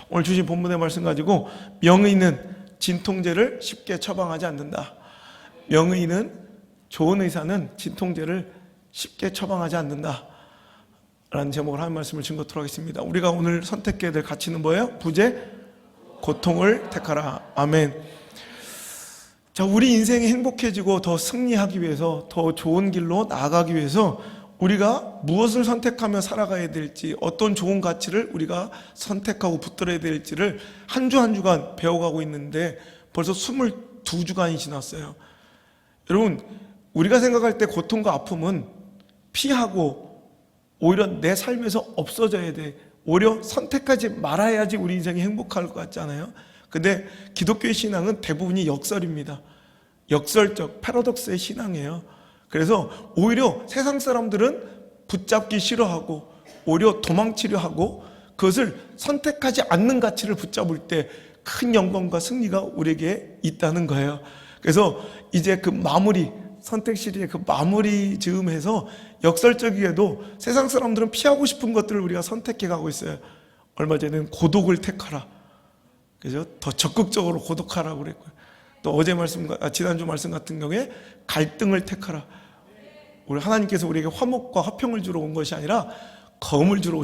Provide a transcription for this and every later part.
오늘 주신 본문의 말씀 가지고 명의는 진통제를 쉽게 처방하지 않는다. 명의는, 좋은 의사는 진통제를 쉽게 처방하지 않는다 라는 제목으로 한 말씀을 증거토록 하겠습니다. 우리가 오늘 선택해야 될 가치는 뭐예요? 부재, 고통을 택하라. 아멘. 자, 우리 인생이 행복해지고 더 승리하기 위해서, 더 좋은 길로 나아가기 위해서 우리가 무엇을 선택하며 살아가야 될지, 어떤 좋은 가치를 우리가 선택하고 붙들어야 될지를 한 주 한 주간 배워가고 있는데 벌써 22주간이 지났어요. 여러분, 우리가 생각할 때 고통과 아픔은 피하고 오히려 내 삶에서 없어져야 돼. 오히려 선택하지 말아야지 우리 인생이 행복할 것 같잖아요. 근데 기독교의 신앙은 대부분이 역설입니다. 역설적, 패러독스의 신앙이에요. 그래서 오히려 세상 사람들은 붙잡기 싫어하고 오히려 도망치려 하고 그것을 선택하지 않는 가치를 붙잡을 때 큰 영광과 승리가 우리에게 있다는 거예요. 그래서 이제 그 마무리, 선택 시리의 그 마무리 즈음에서 역설적이게도 세상 사람들은 피하고 싶은 것들을 우리가 선택해 가고 있어요. 얼마 전에는 고독을 택하라. 그죠? 더 적극적으로 고독하라고 그랬고요. 또 어제 지난주 말씀 같은 경우에 갈등을 택하라. 우리 하나님께서 우리에게 화목과 화평을 주러 온 것이 아니라 검을 주러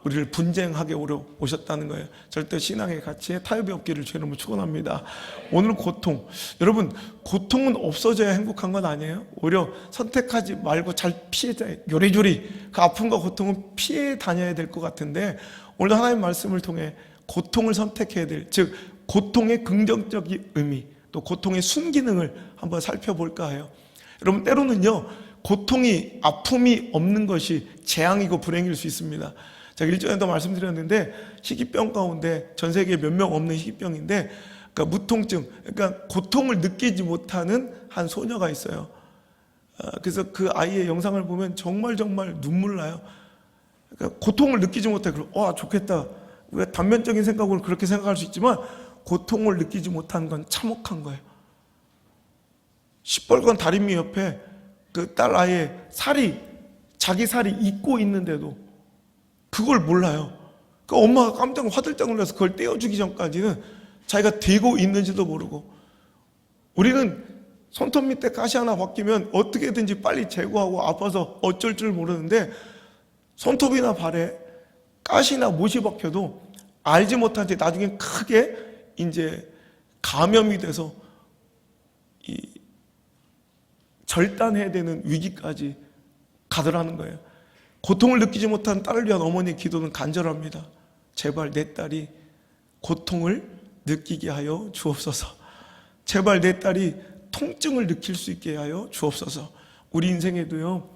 우리를 분쟁하게 오셨다는 거예요. 절대 신앙의 가치에 타협이 없기를 주의 이름으로 축원합니다. 오늘 고통, 여러분 고통은 없어져야 행복한 건 아니에요. 오히려 선택하지 말고 잘 피해자, 요리조리 그 아픔과 고통은 피해 다녀야 될 것 같은데 오늘 하나님 말씀을 통해 고통을 선택해야 될, 즉 고통의 긍정적인 의미, 또 고통의 순기능을 한번 살펴볼까 해요. 여러분, 때로는요 고통이, 아픔이 없는 것이 재앙이고 불행일 수 있습니다. 제가 일전에도 말씀드렸는데 희귀병 가운데 전 세계에 몇 명 없는 희귀병인데, 그러니까 무통증, 그러니까 고통을 느끼지 못하는 한 소녀가 있어요. 그래서 그 아이의 영상을 보면 정말 눈물 나요. 그러니까 고통을 느끼지 못해. 와, 좋겠다. 우리가 단면적인 생각으로 그렇게 생각할 수 있지만 고통을 느끼지 못한 건 참혹한 거예요. 시뻘건 다리미 옆에 그 딸 아이의 자기 살이 잊고 있는데도 그걸 몰라요. 그 엄마가 깜짝 화들짝 놀라서 그걸 떼어주기 전까지는 자기가 되고 있는지도 모르고, 우리는 손톱 밑에 가시 하나 박히면 어떻게든지 빨리 제거하고 아파서 어쩔 줄 모르는데 손톱이나 발에 가시나 못이 박혀도 알지 못한 채 나중에 크게 이제 감염이 돼서 절단해야 되는 위기까지 가더라는 거예요. 고통을 느끼지 못한 딸을 위한 어머니의 기도는 간절합니다. 제발 내 딸이 고통을 느끼게 하여 주옵소서. 제발 내 딸이 통증을 느낄 수 있게 하여 주옵소서. 우리 인생에도요,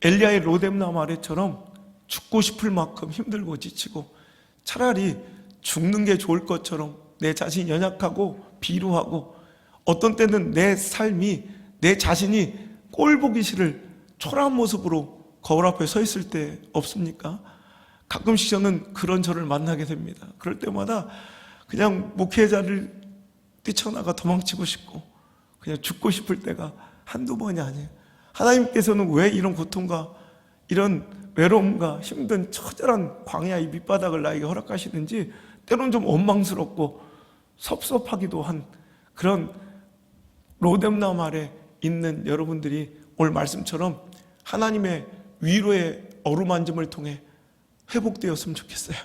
엘리야의 로뎀나 아래처럼 죽고 싶을 만큼 힘들고 지치고 차라리 죽는 게 좋을 것처럼 내 자신이 연약하고 비루하고, 어떤 때는 내 삶이, 내 자신이 꼴 보기 싫을 초라한 모습으로 거울 앞에 서 있을 때 없습니까? 가끔씩 저는 그런 저를 만나게 됩니다. 그럴 때마다 그냥 목회자를 뛰쳐나가 도망치고 싶고 그냥 죽고 싶을 때가 한두 번이 아니에요. 하나님께서는 왜 이런 고통과 이런 외로움과 힘든 처절한 광야 이 밑바닥을 나에게 허락하시는지 때로는 좀 원망스럽고 섭섭하기도 한 그런 로뎀나 아래 있는 여러분들이 오늘 말씀처럼 하나님의 위로의 어루만짐을 통해 회복되었으면 좋겠어요.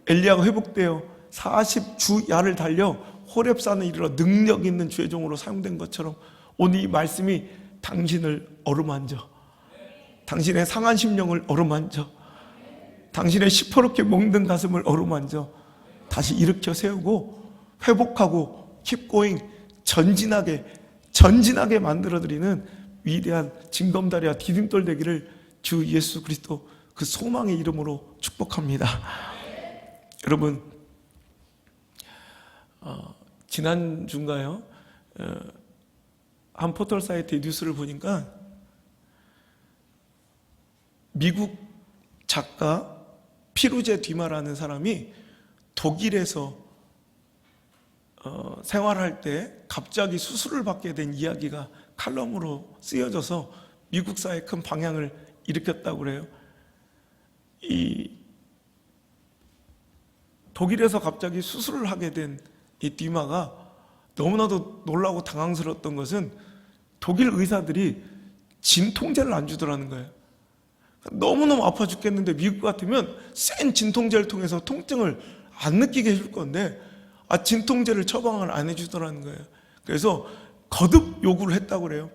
엘리야가 회복되어 40주야를 달려 호렙산에 이르러 능력 있는 주의 종으로 사용된 것처럼 오늘 이 말씀이 당신을 어루만져, 당신의 상한 심령을 어루만져, 당신의 시퍼렇게 멍든 가슴을 어루만져 다시 일으켜 세우고 회복하고 keep going, 전진하게 만들어드리는 위대한 징검다리와 디딤돌 되기를 주 예수 그리스도 그 소망의 이름으로 축복합니다. 여러분, 지난주인가요? 한 포털 사이트의 뉴스를 보니까 미국 작가 피루제 뒤마라는 사람이 독일에서 생활할 때 갑자기 수술을 받게 된 이야기가 칼럼으로 쓰여져서 미국 사회에 큰 방향을 일으켰다고 그래요. 이 독일에서 갑자기 수술을 하게 된 이 디마가 너무나도 놀라고 당황스러웠던 것은 독일 의사들이 진통제를 안 주더라는 거예요. 너무너무 아파 죽겠는데 미국 같으면 센 진통제를 통해서 통증을 안 느끼게 해줄 건데 진통제를 처방을 안 해주더라는 거예요. 그래서 거듭 요구를 했다고 그래요.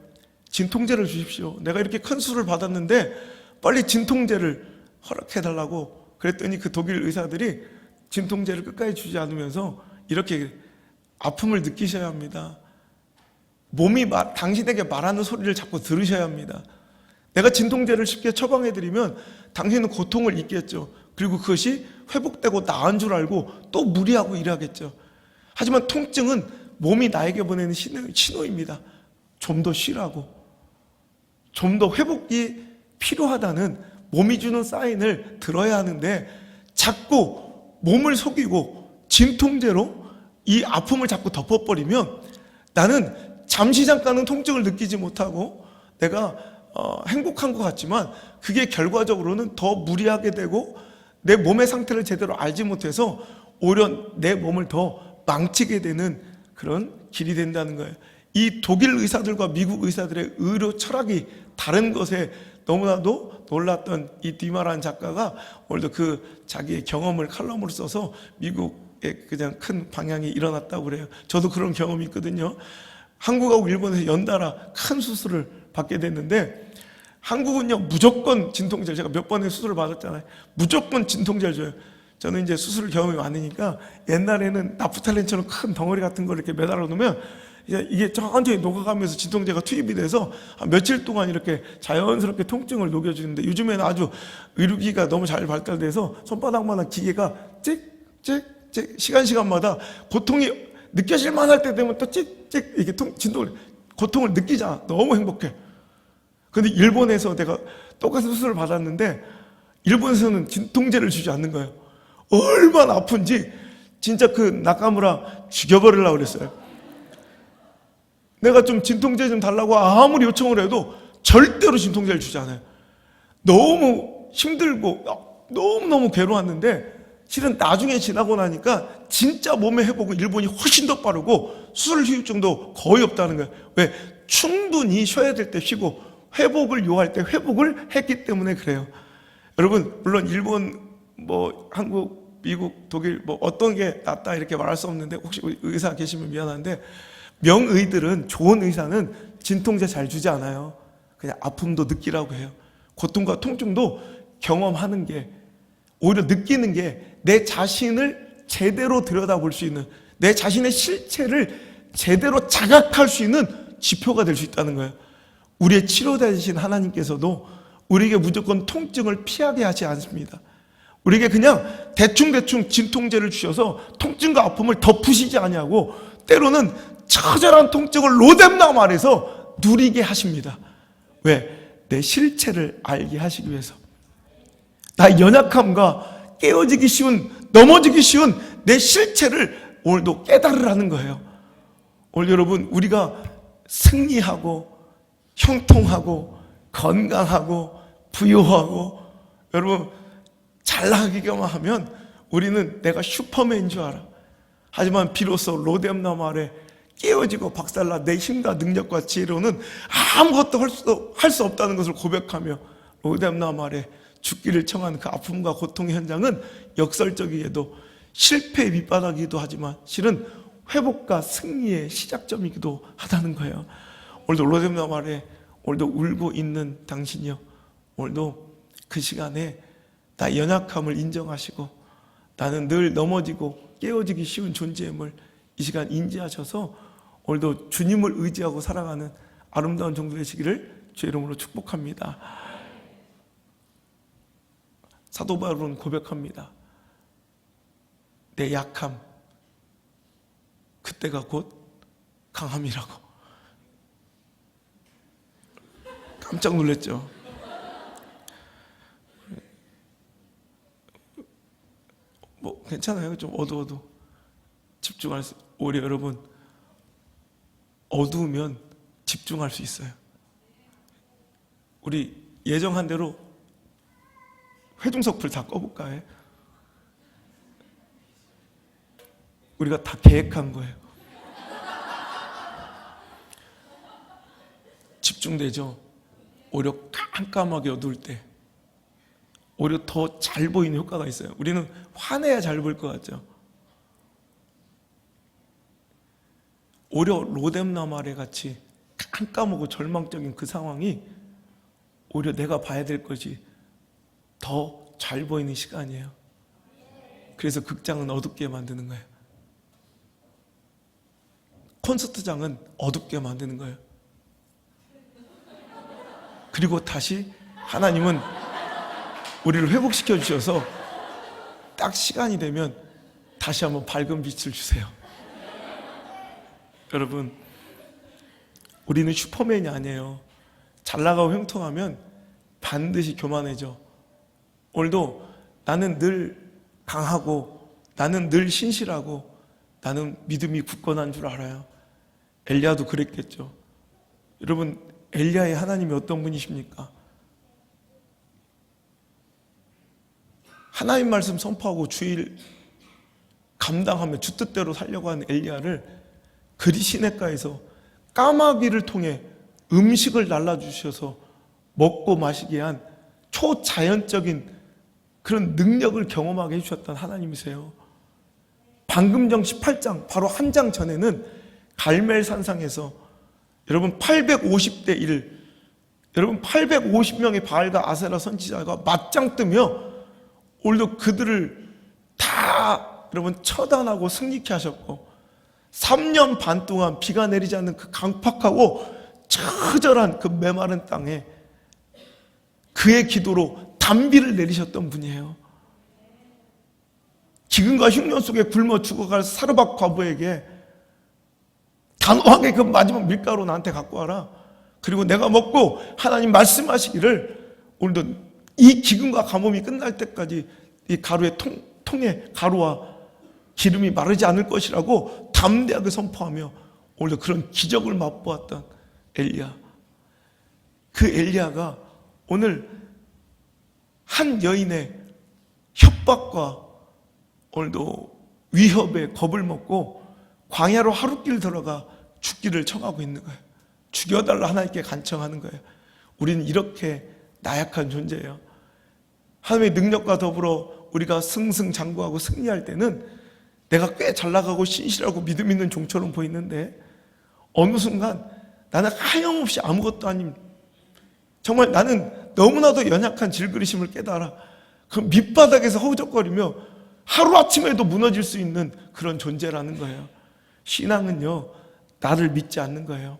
진통제를 주십시오. 내가 이렇게 큰 수술을 받았는데 빨리 진통제를 허락해달라고 그랬더니 그 독일 의사들이 진통제를 끝까지 주지 않으면서 이렇게 아픔을 느끼셔야 합니다. 몸이 당신에게 말하는 소리를 자꾸 들으셔야 합니다. 내가 진통제를 쉽게 처방해드리면 당신은 고통을 잊겠죠. 그리고 그것이 회복되고 나은 줄 알고 또 무리하고 일하겠죠. 하지만 통증은 몸이 나에게 보내는 신호입니다. 좀 더 쉬라고, 좀 더 회복이 필요하다는 몸이 주는 사인을 들어야 하는데 자꾸 몸을 속이고 진통제로 이 아픔을 자꾸 덮어버리면 나는 잠시 잠깐은 통증을 느끼지 못하고 내가 행복한 것 같지만 그게 결과적으로는 더 무리하게 되고 내 몸의 상태를 제대로 알지 못해서 오히려 내 몸을 더 망치게 되는 그런 길이 된다는 거예요. 이 독일 의사들과 미국 의사들의 의료 철학이 다른 것에 너무나도 놀랐던 이 디마라는 작가가 오늘도 그 자기의 경험을 칼럼으로 써서 미국에 그냥 큰 방향이 일어났다고 그래요. 저도 그런 경험이 있거든요. 한국하고 일본에서 연달아 큰 수술을 받게 됐는데 한국은요 무조건 진통제를, 제가 몇 번의 수술을 받았잖아요. 무조건 진통제를 줘요. 저는 이제 수술 경험이 많으니까 옛날에는 나프탈렌처럼 큰 덩어리 같은 걸 이렇게 매달아 놓으면 이게 천천히 녹아가면서 진통제가 투입이 돼서 한 며칠 동안 이렇게 자연스럽게 통증을 녹여주는데 요즘에는 아주 의료기기가 너무 잘 발달돼서 손바닥만한 기계가 찍찍찍 시간마다 고통이 느껴질 만할 때 되면 또 찍찍 이게 고통을 느끼잖아. 너무 행복해. 근데 일본에서 내가 똑같은 수술을 받았는데 일본에서는 진통제를 주지 않는 거예요. 얼마나 아픈지 진짜 그 나카무라 죽여버리려고 그랬어요. 내가 좀 진통제 좀 달라고 아무리 요청을 해도 절대로 진통제를 주지 않아요. 너무 힘들고 너무너무 괴로웠는데 실은 나중에 지나고 나니까 진짜 몸의 회복은 일본이 훨씬 더 빠르고 수술 후유증도 거의 없다는 거예요. 왜? 충분히 쉬어야 될 때 쉬고 회복을 요할 때 회복을 했기 때문에 그래요. 여러분 물론 일본 한국, 미국, 독일 어떤 게 낫다 이렇게 말할 수 없는데 혹시 의사 계시면 미안한데 명의들은 좋은 의사는 진통제 잘 주지 않아요. 그냥 아픔도 느끼라고 해요. 고통과 통증도 경험하는 게 오히려 느끼는 게 내 자신을 제대로 들여다볼 수 있는 내 자신의 실체를 제대로 자각할 수 있는 지표가 될 수 있다는 거예요. 우리의 치료자이신 하나님께서도 우리에게 무조건 통증을 피하게 하지 않습니다. 우리에게 그냥 대충 진통제를 주셔서 통증과 아픔을 덮으시지 아니하고 때로는 처절한 통증을 로뎀나무 아래서 누리게 하십니다. 왜? 내 실체를 알게 하시기 위해서. 나의 연약함과 깨어지기 쉬운, 넘어지기 쉬운 내 실체를 오늘도 깨달으라는 거예요. 오늘 여러분 우리가 승리하고 형통하고 건강하고 부유하고 여러분 잘 나가기만 하면 우리는 내가 슈퍼맨인 줄 알아. 하지만 비로소 로뎀나무 아래 깨어지고 박살나 내 힘과 능력과 지혜로는 아무것도 할 수 없다는 것을 고백하며 로뎀나무 아래 죽기를 청한 그 아픔과 고통의 현장은 역설적이게도 실패의 밑바닥이기도 하지만 실은 회복과 승리의 시작점이기도 하다는 거예요. 오늘도 로뎀나무 아래 오늘도 울고 있는 당신이요, 오늘도 그 시간에 나의 연약함을 인정하시고 나는 늘 넘어지고 깨어지기 쉬운 존재임을 이 시간 인지하셔서 오늘도 주님을 의지하고 살아가는 아름다운 종들 되시기를 주의 이름으로 축복합니다. 사도 바울은 고백합니다. 내 약함, 그때가 곧 강함이라고. 깜짝 놀랐죠. 괜찮아요. 좀 어두워도 집중할 수, 오히려 여러분 어두우면 집중할 수 있어요. 우리 예정한 대로 회중석 불 다 꺼볼까요? 우리가 다 계획한 거예요. 집중되죠. 오히려 깜깜하게 어두울 때 오히려 더 잘 보이는 효과가 있어요. 우리는 화내야 잘 보일 것 같죠. 오히려 로뎀나말에 같이 깜깜하고 절망적인 그 상황이 오히려 내가 봐야 될 것이 더 잘 보이는 시간이에요. 그래서 극장은 어둡게 만드는 거예요. 콘서트장은 어둡게 만드는 거예요. 그리고 다시 하나님은 우리를 회복시켜 주셔서 딱 시간이 되면 다시 한번 밝은 빛을 주세요. 여러분, 우리는 슈퍼맨이 아니에요. 잘 나가고 형통하면 반드시 교만해져. 오늘도 나는 늘 강하고 나는 늘 신실하고 나는 믿음이 굳건한 줄 알아요. 엘리야도 그랬겠죠. 여러분, 엘리야의 하나님이 어떤 분이십니까? 하나님 말씀 선포하고 주일 감당하며 주 뜻대로 살려고 하는 엘리야를 그리 시냇가에서 까마귀를 통해 음식을 날라주셔서 먹고 마시게 한 초자연적인 그런 능력을 경험하게 해주셨던 하나님이세요. 방금 전 18장 바로 한 장 전에는 갈멜산상에서 여러분 850대 1, 여러분 850명의 바알과 아세라 선지자가 맞짱 뜨며 오늘도 그들을 다 여러분 처단하고 승리케 하셨고 3년 반 동안 비가 내리지 않는 그 강팍하고 처절한 그 메마른 땅에 그의 기도로 단비를 내리셨던 분이에요. 기근과 흉년 속에 굶어 죽어갈 사르밧 과부에게 단호하게 그 마지막 밀가루 나한테 갖고 와라. 그리고 내가 먹고 하나님 말씀하시기를 오늘도 이 기근과 가뭄이 끝날 때까지 이 가루의 통에 가루와 기름이 마르지 않을 것이라고 담대하게 선포하며 오늘도 그런 기적을 맛보았던 엘리야. 그 엘리야가 오늘 한 여인의 협박과 오늘도 위협에 겁을 먹고 광야로 하룻길 들어가 죽기를 청하고 있는 거예요. 죽여달라 하나님께 간청하는 거예요. 우리는 이렇게 나약한 존재예요. 하나님의 능력과 더불어 우리가 승승장구하고 승리할 때는 내가 꽤 잘 나가고 신실하고 믿음 있는 종처럼 보이는데 어느 순간 나는 하염없이 아무것도 아닌, 정말 나는 너무나도 연약한 질그리심을 깨달아 그 밑바닥에서 허우적거리며 하루아침에도 무너질 수 있는 그런 존재라는 거예요. 신앙은요, 나를 믿지 않는 거예요.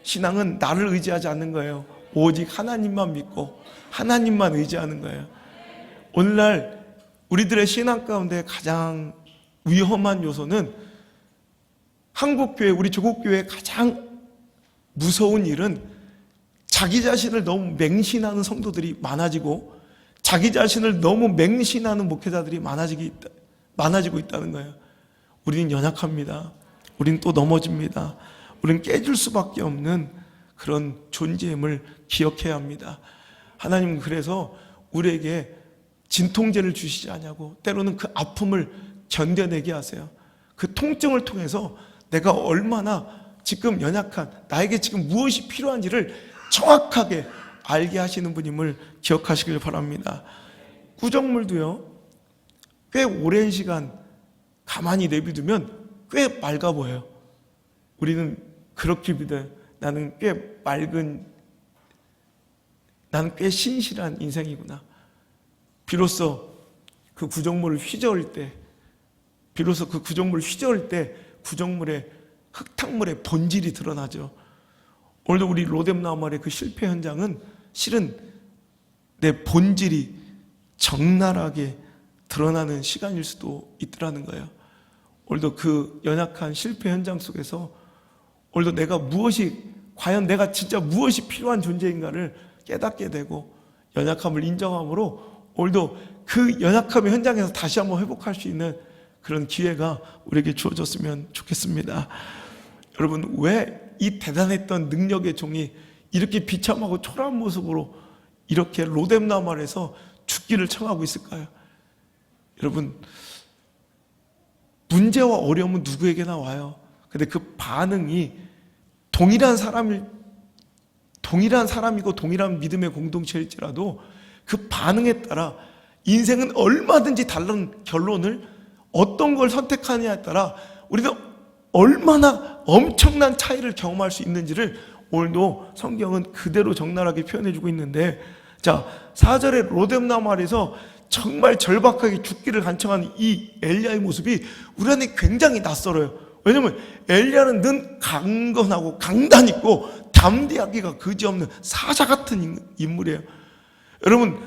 신앙은 나를 의지하지 않는 거예요. 오직 하나님만 믿고 하나님만 의지하는 거예요. 오늘날 우리들의 신앙 가운데 가장 위험한 요소는 한국교회, 우리 조국교회의 가장 무서운 일은 자기 자신을 너무 맹신하는 성도들이 많아지고 자기 자신을 너무 맹신하는 목회자들이 많아지고 있다는 거예요. 우리는 연약합니다. 우리는 또 넘어집니다. 우리는 깨질 수밖에 없는 그런 존재임을 기억해야 합니다. 하나님은 그래서 우리에게 진통제를 주시지 않냐고, 때로는 그 아픔을 견뎌내게 하세요. 그 통증을 통해서 내가 얼마나 지금 연약한, 나에게 지금 무엇이 필요한지를 정확하게 알게 하시는 분임을 기억하시길 바랍니다. 구정물도요, 꽤 오랜 시간 가만히 내비두면 꽤 맑아 보여요. 우리는 그렇게 믿어요. 나는 꽤 신실한 인생이구나. 비로소 그 구정물을 휘저을 때, 구정물의 흙탕물의 본질이 드러나죠. 오늘도 우리 로뎀나말의 그 실패 현장은 실은 내 본질이 적나라하게 드러나는 시간일 수도 있더라는 거예요. 오늘도 그 연약한 실패 현장 속에서 오늘도 과연 내가 진짜 무엇이 필요한 존재인가를 깨닫게 되고 연약함을 인정함으로 오늘도 그 연약함의 현장에서 다시 한번 회복할 수 있는 그런 기회가 우리에게 주어졌으면 좋겠습니다. 여러분, 왜 이 대단했던 능력의 종이 이렇게 비참하고 초라한 모습으로 이렇게 로뎀나말에서 죽기를 청하고 있을까요? 여러분, 문제와 어려움은 누구에게나 와요. 근데 그 반응이 동일한 사람이고 동일한 믿음의 공동체일지라도 그 반응에 따라 인생은 얼마든지 다른 결론을 어떤 걸 선택하느냐에 따라 우리가 얼마나 엄청난 차이를 경험할 수 있는지를 오늘도 성경은 그대로 적나라하게 표현해주고 있는데, 자 4절에 로뎀나무 아래에서 정말 절박하게 죽기를 간청하는 이 엘리야의 모습이 우리한테 굉장히 낯설어요. 왜냐하면 엘리야는 늘 강건하고 강단 있고 담대하기가 그지없는 사자 같은 인물이에요. 여러분,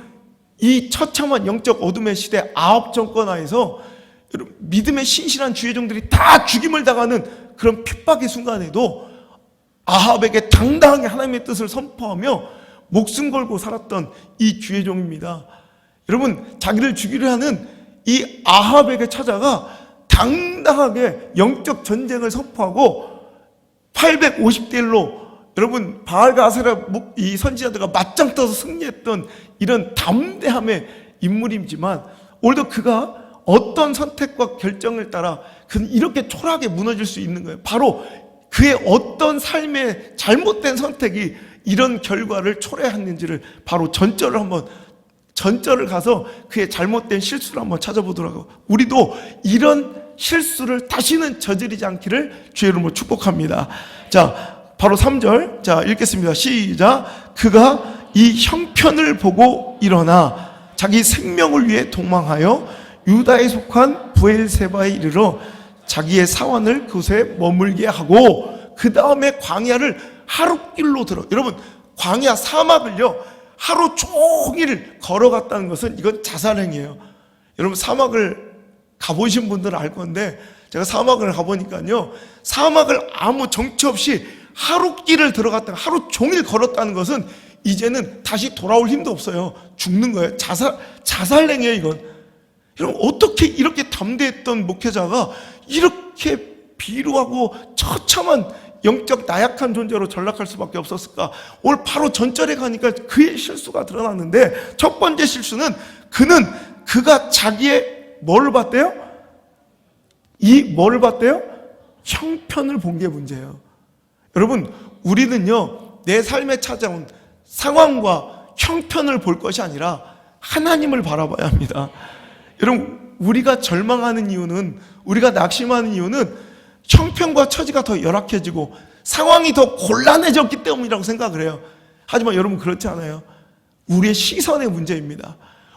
이 처참한 영적 어둠의 시대 아합 정권 하에서 믿음의 신실한 주의 종들이 다 죽임을 당하는 그런 핍박의 순간에도 아합에게 당당하게 하나님의 뜻을 선포하며 목숨 걸고 살았던 이 주의 종입니다. 여러분, 자기를 죽이려 하는 이 아합에게 찾아가 당당하게 영적 전쟁을 선포하고 850대 1로 여러분 바알과 아세라 이 선지자들과 맞짱 떠서 승리했던 이런 담대함의 인물이지만, 오늘도 그가 어떤 선택과 결정을 따라 그는 이렇게 초라하게 무너질 수 있는 거예요. 바로 그의 어떤 삶의 잘못된 선택이 이런 결과를 초래했는지를 바로 전절을 가서 그의 잘못된 실수를 한번 찾아보도록 하고, 우리도 이런 실수를 다시는 저지르지 않기를 주의 이름으로 축복합니다. 자, 바로 3절, 자 읽겠습니다. 시작. 그가 이 형편을 보고 일어나 자기 생명을 위해 도망하여 유다에 속한 브엘세바에 이르러 자기의 사원을 그곳에 머물게 하고, 그 다음에 광야를 하룻길로 들어. 여러분, 광야 사막을요 하루 종일 걸어갔다는 것은 이건 자살행위예요. 여러분, 사막을 가보신 분들은 알 건데, 제가 사막을 가보니까요, 사막을 아무 정처 없이 하룻길을 들어갔다가 하루 종일 걸었다는 것은 이제는 다시 돌아올 힘도 없어요. 죽는 거예요. 자살행위예요, 이건. 여러분, 어떻게 이렇게 담대했던 목회자가 이렇게 비루하고 처참한 영적 나약한 존재로 전락할 수밖에 없었을까? 오늘 바로 전절에 가니까 그의 실수가 드러났는데, 첫 번째 실수는 그가 자기의 뭐를 봤대요? 뭐를 봤대요? 형편을 본 게 문제예요. 여러분, 우리는요 내 삶에 찾아온 상황과 형편을 볼 것이 아니라 하나님을 바라봐야 합니다. 여러분, 우리가 절망하는 이유는, 우리가 낙심하는 이유는 형편과 처지가 더 열악해지고 상황이 더 곤란해졌기 때문이라고 생각을 해요. 하지만 여러분, 그렇지 않아요. 우리의 시선의 문제입니다.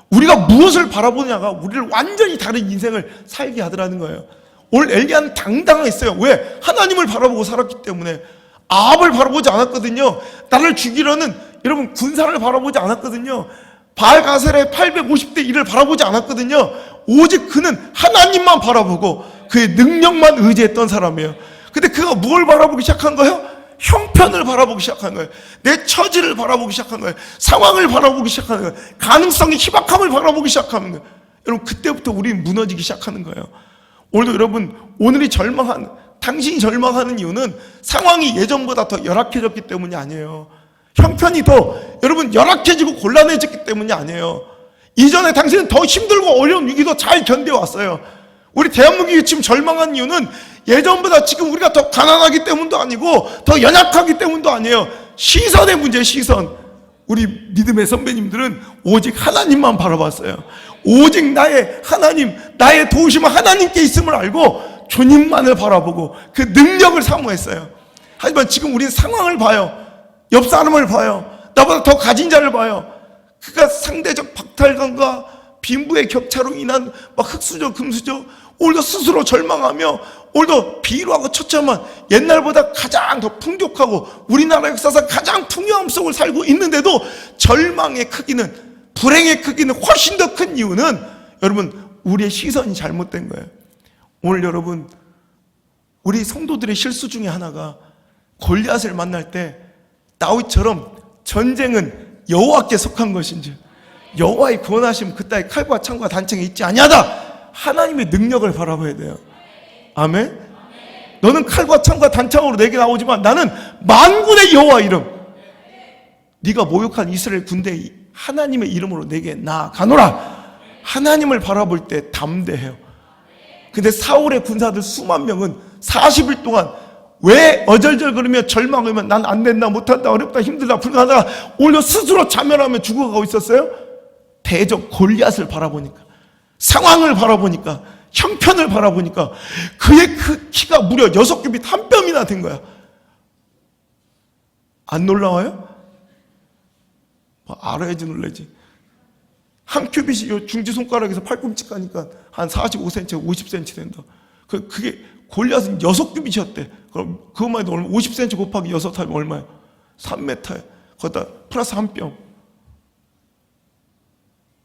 우리가 무엇을 바라보냐가 우리를 완전히 다른 인생을 살게 하더라는 거예요. 오늘 엘리야는 당당했어요. 왜? 하나님을 바라보고 살았기 때문에. 아합을 바라보지 않았거든요. 나를 죽이려는 여러분 군사를 바라보지 않았거든요. 바알 아세라의 850대 1을 바라보지 않았거든요. 오직 그는 하나님만 바라보고 그의 능력만 의지했던 사람이에요. 근데 그가 뭘 바라보기 시작한 거예요? 형편을 바라보기 시작한 거예요. 내 처지를 바라보기 시작한 거예요. 상황을 바라보기 시작하는 거예요. 가능성의 희박함을 바라보기 시작하는 거예요. 여러분, 그때부터 우리는 무너지기 시작하는 거예요. 오늘도 여러분, 당신이 절망하는 이유는 상황이 예전보다 더 열악해졌기 때문이 아니에요. 형편이 더 여러분 열악해지고 곤란해졌기 때문이 아니에요. 이전에 당신은 더 힘들고 어려운 위기도 잘 견뎌왔어요. 우리 대한민국이 지금 절망한 이유는 예전보다 지금 우리가 더 가난하기 때문도 아니고 더 연약하기 때문도 아니에요. 시선의 문제예요, 시선. 우리 믿음의 선배님들은 오직 하나님만 바라봤어요. 오직 나의 하나님, 나의 도우심은 하나님께 있음을 알고 주님만을 바라보고 그 능력을 사모했어요. 하지만 지금 우리는 상황을 봐요. 옆 사람을 봐요. 나보다 더 가진 자를 봐요. 그가 상대적 박탈감과 빈부의 격차로 인한 흑수저 금수저, 오늘도 스스로 절망하며 오늘도 비루하고 처참한 옛날보다 가장 더 풍족하고 우리나라 역사상 가장 풍요함 속을 살고 있는데도 절망의 크기는, 불행의 크기는 훨씬 더 큰 이유는 여러분 우리의 시선이 잘못된 거예요. 오늘 여러분, 우리 성도들의 실수 중에 하나가 골리앗을 만날 때 다윗처럼 전쟁은 여호와께 속한 것인지, 여호와의 구원하심 그따위 칼과 창과 단창에 있지 아니하다. 하나님의 능력을 바라봐야 돼요. 아멘. 너는 칼과 창과 단창으로 내게 나오지만 나는 만군의 여호와 이름, 네가 모욕한 이스라엘 군대 하나님의 이름으로 내게 나아가노라. 하나님을 바라볼 때 담대해요. 근데 사울의 군사들 수만 명은 40일 동안 왜 어절절거리며 절망하며 난 안 된다, 못한다, 어렵다, 힘들다, 불가하다 오히려 스스로 자멸하며 죽어가고 있었어요? 대적 골리앗을 바라보니까, 상황을 바라보니까, 형편을 바라보니까 그의 그 키가 무려 6규빗 한 뼘이나 된 거야. 안 놀라워요? 알아야지 놀라지. 한 큐빗이 요 중지손가락에서 팔꿈치 가니까 한 45cm, 50cm 된다. 그게 골리앗은 6규빗이었대. 그럼 그것만 해도 50cm 곱하기 6 하면 얼마야? 3m야. 거기다 플러스 한 뼘.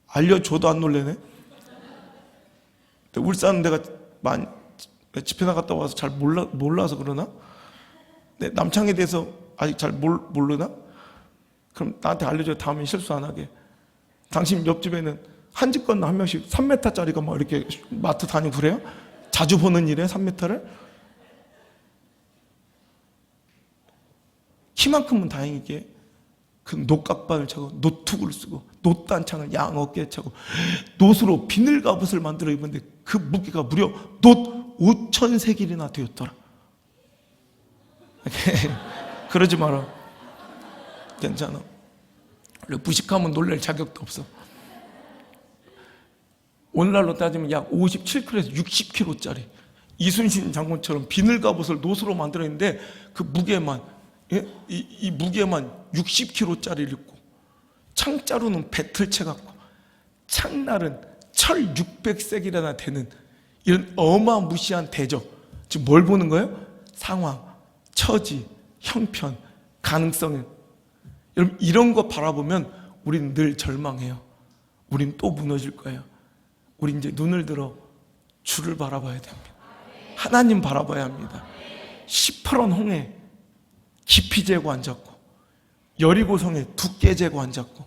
알려줘도 안 놀래네? 울산 내가 많이 집회 나갔다 와서 잘 몰라서 그러나? 남창에 대해서 아직 잘 모르나? 그럼 나한테 알려줘야 다음에 실수 안 하게. 당신 옆집에는 한 집 건너 한 명씩 3m짜리가 막 이렇게 마트 다니고 그래요? 자주 보는 일에 3m를? 키만큼은 다행이게 그 녹각반을 차고 노툭을 쓰고 놋단창을 양 어깨에 차고 놋으로 비늘갑옷을 만들어 입었는데 그 무게가 무려 놋 5,000세겔이나 되었더라. 그러지 마라. 괜찮아. 무식하면 놀랄 자격도 없어. 오늘날로 따지면 약 57kg에서 60kg짜리 이순신 장군처럼 비늘갑옷을 놋으로 만들었는데 그 무게만, 이 무게만 60kg짜리를 입고, 창자루는 배틀채 같고, 창날은 철 600세겔이나 되는 이런 어마무시한 대적. 지금 뭘 보는 거예요? 상황, 처지, 형편, 가능성을. 여러분, 이런 거 바라보면 우린 늘 절망해요. 우린 또 무너질 거예요. 우리 이제 눈을 들어 주를 바라봐야 됩니다. 하나님 바라봐야 합니다. 시퍼런 홍해 깊이 재고 앉았고, 여리고성에 두께 재고 앉았고,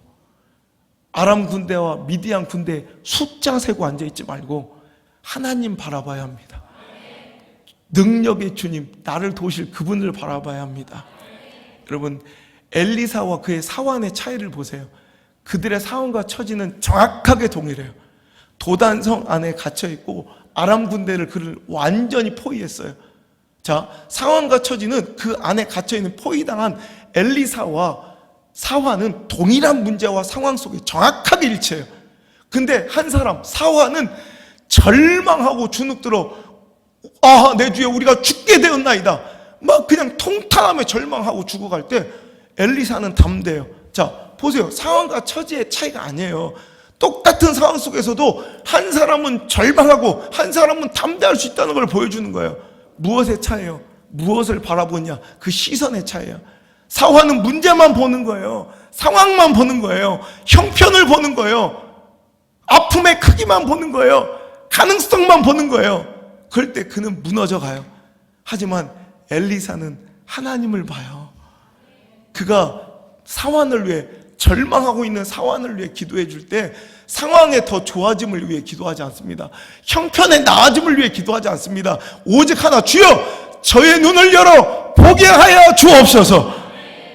아람 군대와 미디안 군대 숫자 세고 앉아있지 말고 하나님 바라봐야 합니다. 능력의 주님, 나를 도우실 그분을 바라봐야 합니다. 여러분, 엘리사와 그의 사환의 차이를 보세요. 그들의 사환과 처지는 정확하게 동일해요. 도단성 안에 갇혀있고 아람 군대를 그를 완전히 포위했어요. 자, 사환과 처지는 그 안에 갇혀있는 포위당한 엘리사와 사환은 동일한 문제와 상황 속에 정확하게 일치해요. 근데 한 사람, 사환은 절망하고 주눅들어, 내 주여 우리가 죽게 되었나이다, 막 그냥 통탄하며 절망하고 죽어갈 때 엘리사는 담대해요. 자, 보세요. 상황과 처지의 차이가 아니에요. 똑같은 상황 속에서도 한 사람은 절망하고 한 사람은 담대할 수 있다는 걸 보여주는 거예요. 무엇의 차이예요? 무엇을 바라보냐? 그 시선의 차이예요. 사환은 문제만 보는 거예요. 상황만 보는 거예요. 형편을 보는 거예요. 아픔의 크기만 보는 거예요. 가능성만 보는 거예요. 그럴 때 그는 무너져 가요. 하지만 엘리사는 하나님을 봐요. 그가 사환을 위해, 절망하고 있는 사환을 위해 기도해 줄 때 상황의 더 좋아짐을 위해 기도하지 않습니다. 형편의 나아짐을 위해 기도하지 않습니다. 오직 하나, 주여 저의 눈을 열어 보게 하여 주옵소서.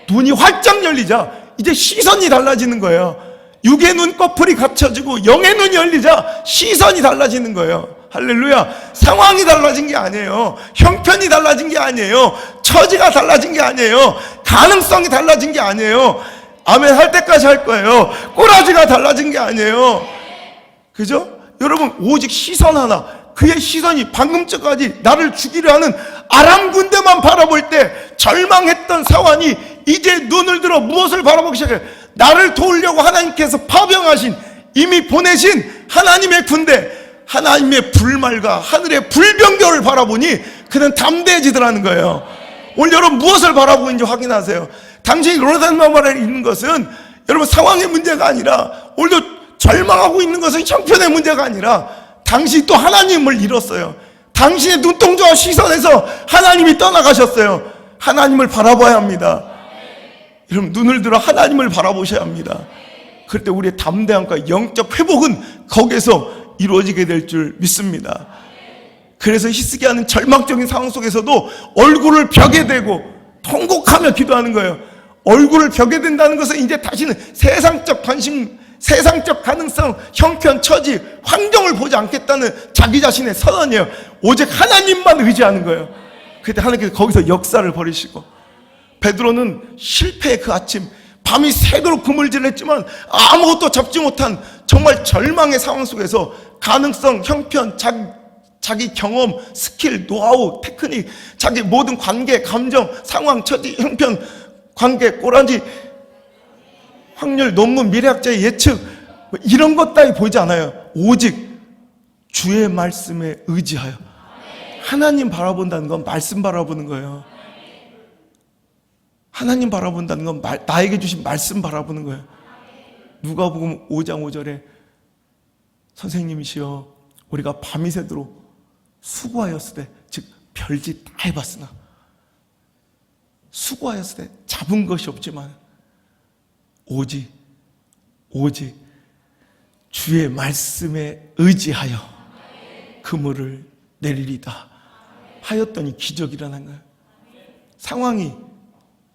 눈이 활짝 열리자 이제 시선이 달라지는 거예요. 육의 눈꺼풀이 갇혀지고 영의 눈이 열리자 시선이 달라지는 거예요. 할렐루야. 상황이 달라진 게 아니에요. 형편이 달라진 게 아니에요. 처지가 달라진 게 아니에요. 가능성이 달라진 게 아니에요. 아멘 할 때까지 할 거예요. 꼬라지가 달라진 게 아니에요. 그죠? 여러분, 오직 시선 하나, 그의 시선이 방금 전까지 나를 죽이려 하는 아람 군대만 바라볼 때 절망했던 사환이 이제 눈을 들어 무엇을 바라보기 시작해요? 나를 도우려고 하나님께서 파병하신, 이미 보내신 하나님의 군대, 하나님의 불말과 하늘의 불병결을 바라보니 그는 담대해지더라는 거예요. 오늘 여러분 무엇을 바라보고 있는지 확인하세요. 당신이 로다마말에 있는 것은 여러분 상황의 문제가 아니라, 오늘도 절망하고 있는 것은 형편의 문제가 아니라 당신이 또 하나님을 잃었어요. 당신의 눈동자와 시선에서 하나님이 떠나가셨어요. 하나님을 바라봐야 합니다. 여러분, 눈을 들어 하나님을 바라보셔야 합니다. 그럴 때 우리의 담대함과 영적 회복은 거기에서 이루어지게 될 줄 믿습니다. 그래서 히스기야는 절망적인 상황 속에서도 얼굴을 벽에 대고 통곡하며 기도하는 거예요. 얼굴을 벽에 댄다는 것은 이제 다시는 세상적 관심, 세상적 가능성, 형편, 처지, 환경을 보지 않겠다는 자기 자신의 선언이에요. 오직 하나님만 의지하는 거예요. 그때 하나님께서 거기서 역사를 벌이시고, 베드로는 실패의 그 아침, 밤이 새도록 그물질했지만 아무것도 잡지 못한 정말 절망의 상황 속에서 가능성, 형편, 자기 경험, 스킬, 노하우, 테크닉, 자기 모든 관계, 감정, 상황, 처지, 형편, 관계, 꼬라지, 확률, 논문, 미래학자의 예측, 이런 것 따위 보이지 않아요. 오직 주의 말씀에 의지하여. 하나님 바라본다는 건 말씀 바라보는 거예요. 하나님 바라본다는 건 나에게 주신 말씀 바라보는 거예요. 누가복음 5장 5절에 선생님이시여 우리가 밤이 새도록 수고하였으되, 즉 별짓 다 해봤으나 수고하였으되 잡은 것이 없지만 오직 주의 말씀에 의지하여 그물을 내리리다 하였더니 기적이 일어난 거예요. 상황이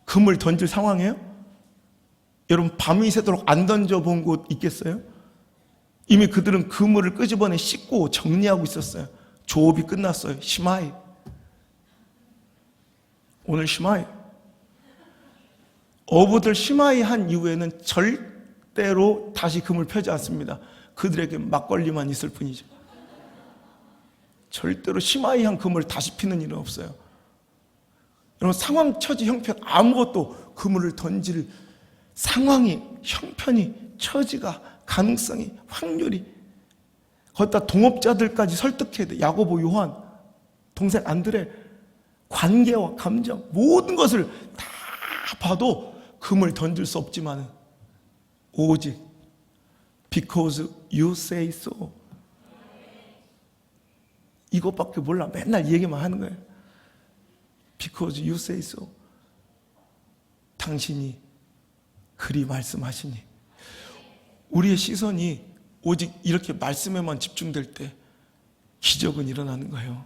그물 던질 상황이에요? 여러분 밤이 새도록 안 던져본 곳 있겠어요? 이미 그들은 그물을 끄집어내 씻고 정리하고 있었어요. 조업이 끝났어요. 시마이. 오늘 시마이. 어부들 시마이 한 이후에는 절대로 다시 그물 펴지 않습니다. 그들에게 막걸리만 있을 뿐이죠. 절대로 시마이 한 그물 다시 피는 일은 없어요. 여러분 상황, 처지, 형편 아무것도 그물을 던질 상황이, 형편이, 처지가, 가능성이, 확률이, 거기다 동업자들까지 설득해야 돼. 야고보, 요한, 동생 안드레, 관계와 감정 모든 것을 다 봐도 그물 던질 수 없지만 오직 because you say so, 이것밖에 몰라. 맨날 이 얘기만 하는 거예요. Because you say so. 당신이 그리 말씀하시니. 우리의 시선이 오직 이렇게 말씀에만 집중될 때 기적은 일어나는 거예요.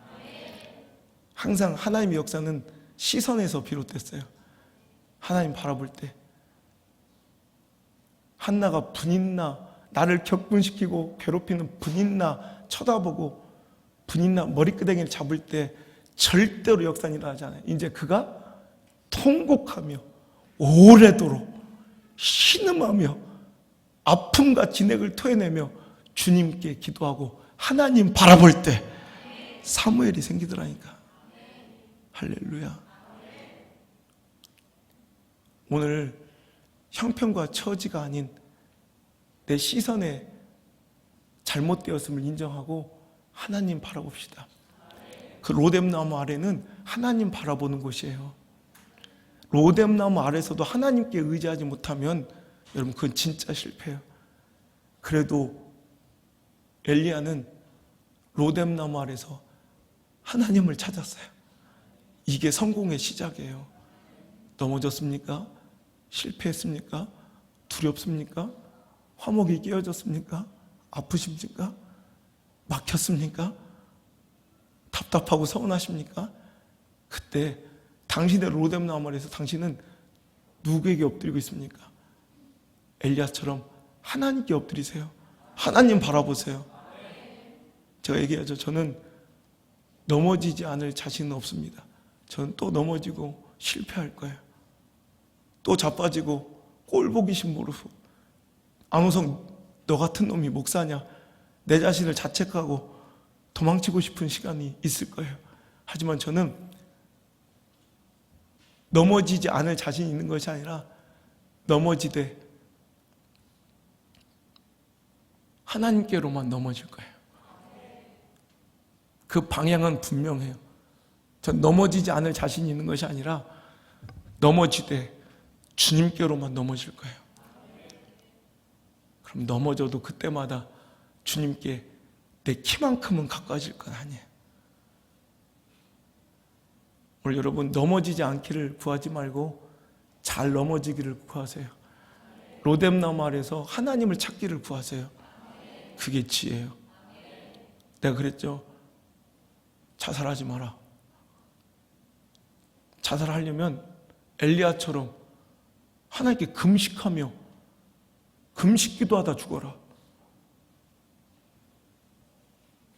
항상 하나님의 역사는 시선에서 비롯됐어요. 하나님 바라볼 때 한나가 분인나, 나를 격분시키고 괴롭히는 분인나 쳐다보고 분인나 머리끄댕이를 잡을 때 절대로 역사는 일어나지 않아요. 이제 그가 통곡하며 오래도록 신음하며 아픔과 진액을 토해내며 주님께 기도하고 하나님 바라볼 때 사무엘이 생기더라니까. 할렐루야. 오늘 형편과 처지가 아닌 내 시선에 잘못되었음을 인정하고 하나님 바라봅시다. 그 로뎀나무 아래는 하나님 바라보는 곳이에요. 로뎀나무 아래서도 하나님께 의지하지 못하면 여러분 그건 진짜 실패예요. 그래도 엘리야는 로뎀나무 아래서 하나님을 찾았어요. 이게 성공의 시작이에요. 넘어졌습니까? 실패했습니까? 두렵습니까? 화목이 깨어졌습니까? 아프십니까? 막혔습니까? 답답하고 서운하십니까? 그때 당신의 로뎀나무 아래서 당신은 누구에게 엎드리고 있습니까? 엘리야처럼 하나님께 엎드리세요. 하나님 바라보세요. 제가 얘기하죠. 저는 넘어지지 않을 자신은 없습니다. 저는 또 넘어지고 실패할 거예요. 또 자빠지고 꼴보기심 모르고 안호성 너 같은 놈이 목사냐, 내 자신을 자책하고 도망치고 싶은 시간이 있을 거예요. 하지만 저는 넘어지지 않을 자신이 있는 것이 아니라 넘어지되 하나님께로만 넘어질 거예요. 그 방향은 분명해요. 전 넘어지지 않을 자신이 있는 것이 아니라 넘어지되 주님께로만 넘어질 거예요. 그럼 넘어져도 그때마다 주님께 내 키만큼은 가까워질 건 아니에요. 오늘 여러분 넘어지지 않기를 구하지 말고 잘 넘어지기를 구하세요. 로뎀나무 아래서 하나님을 찾기를 구하세요. 그게 지혜예요. 내가 그랬죠. 자살하지 마라. 자살하려면 엘리야처럼 하나님께 금식하며 금식 기도하다 죽어라.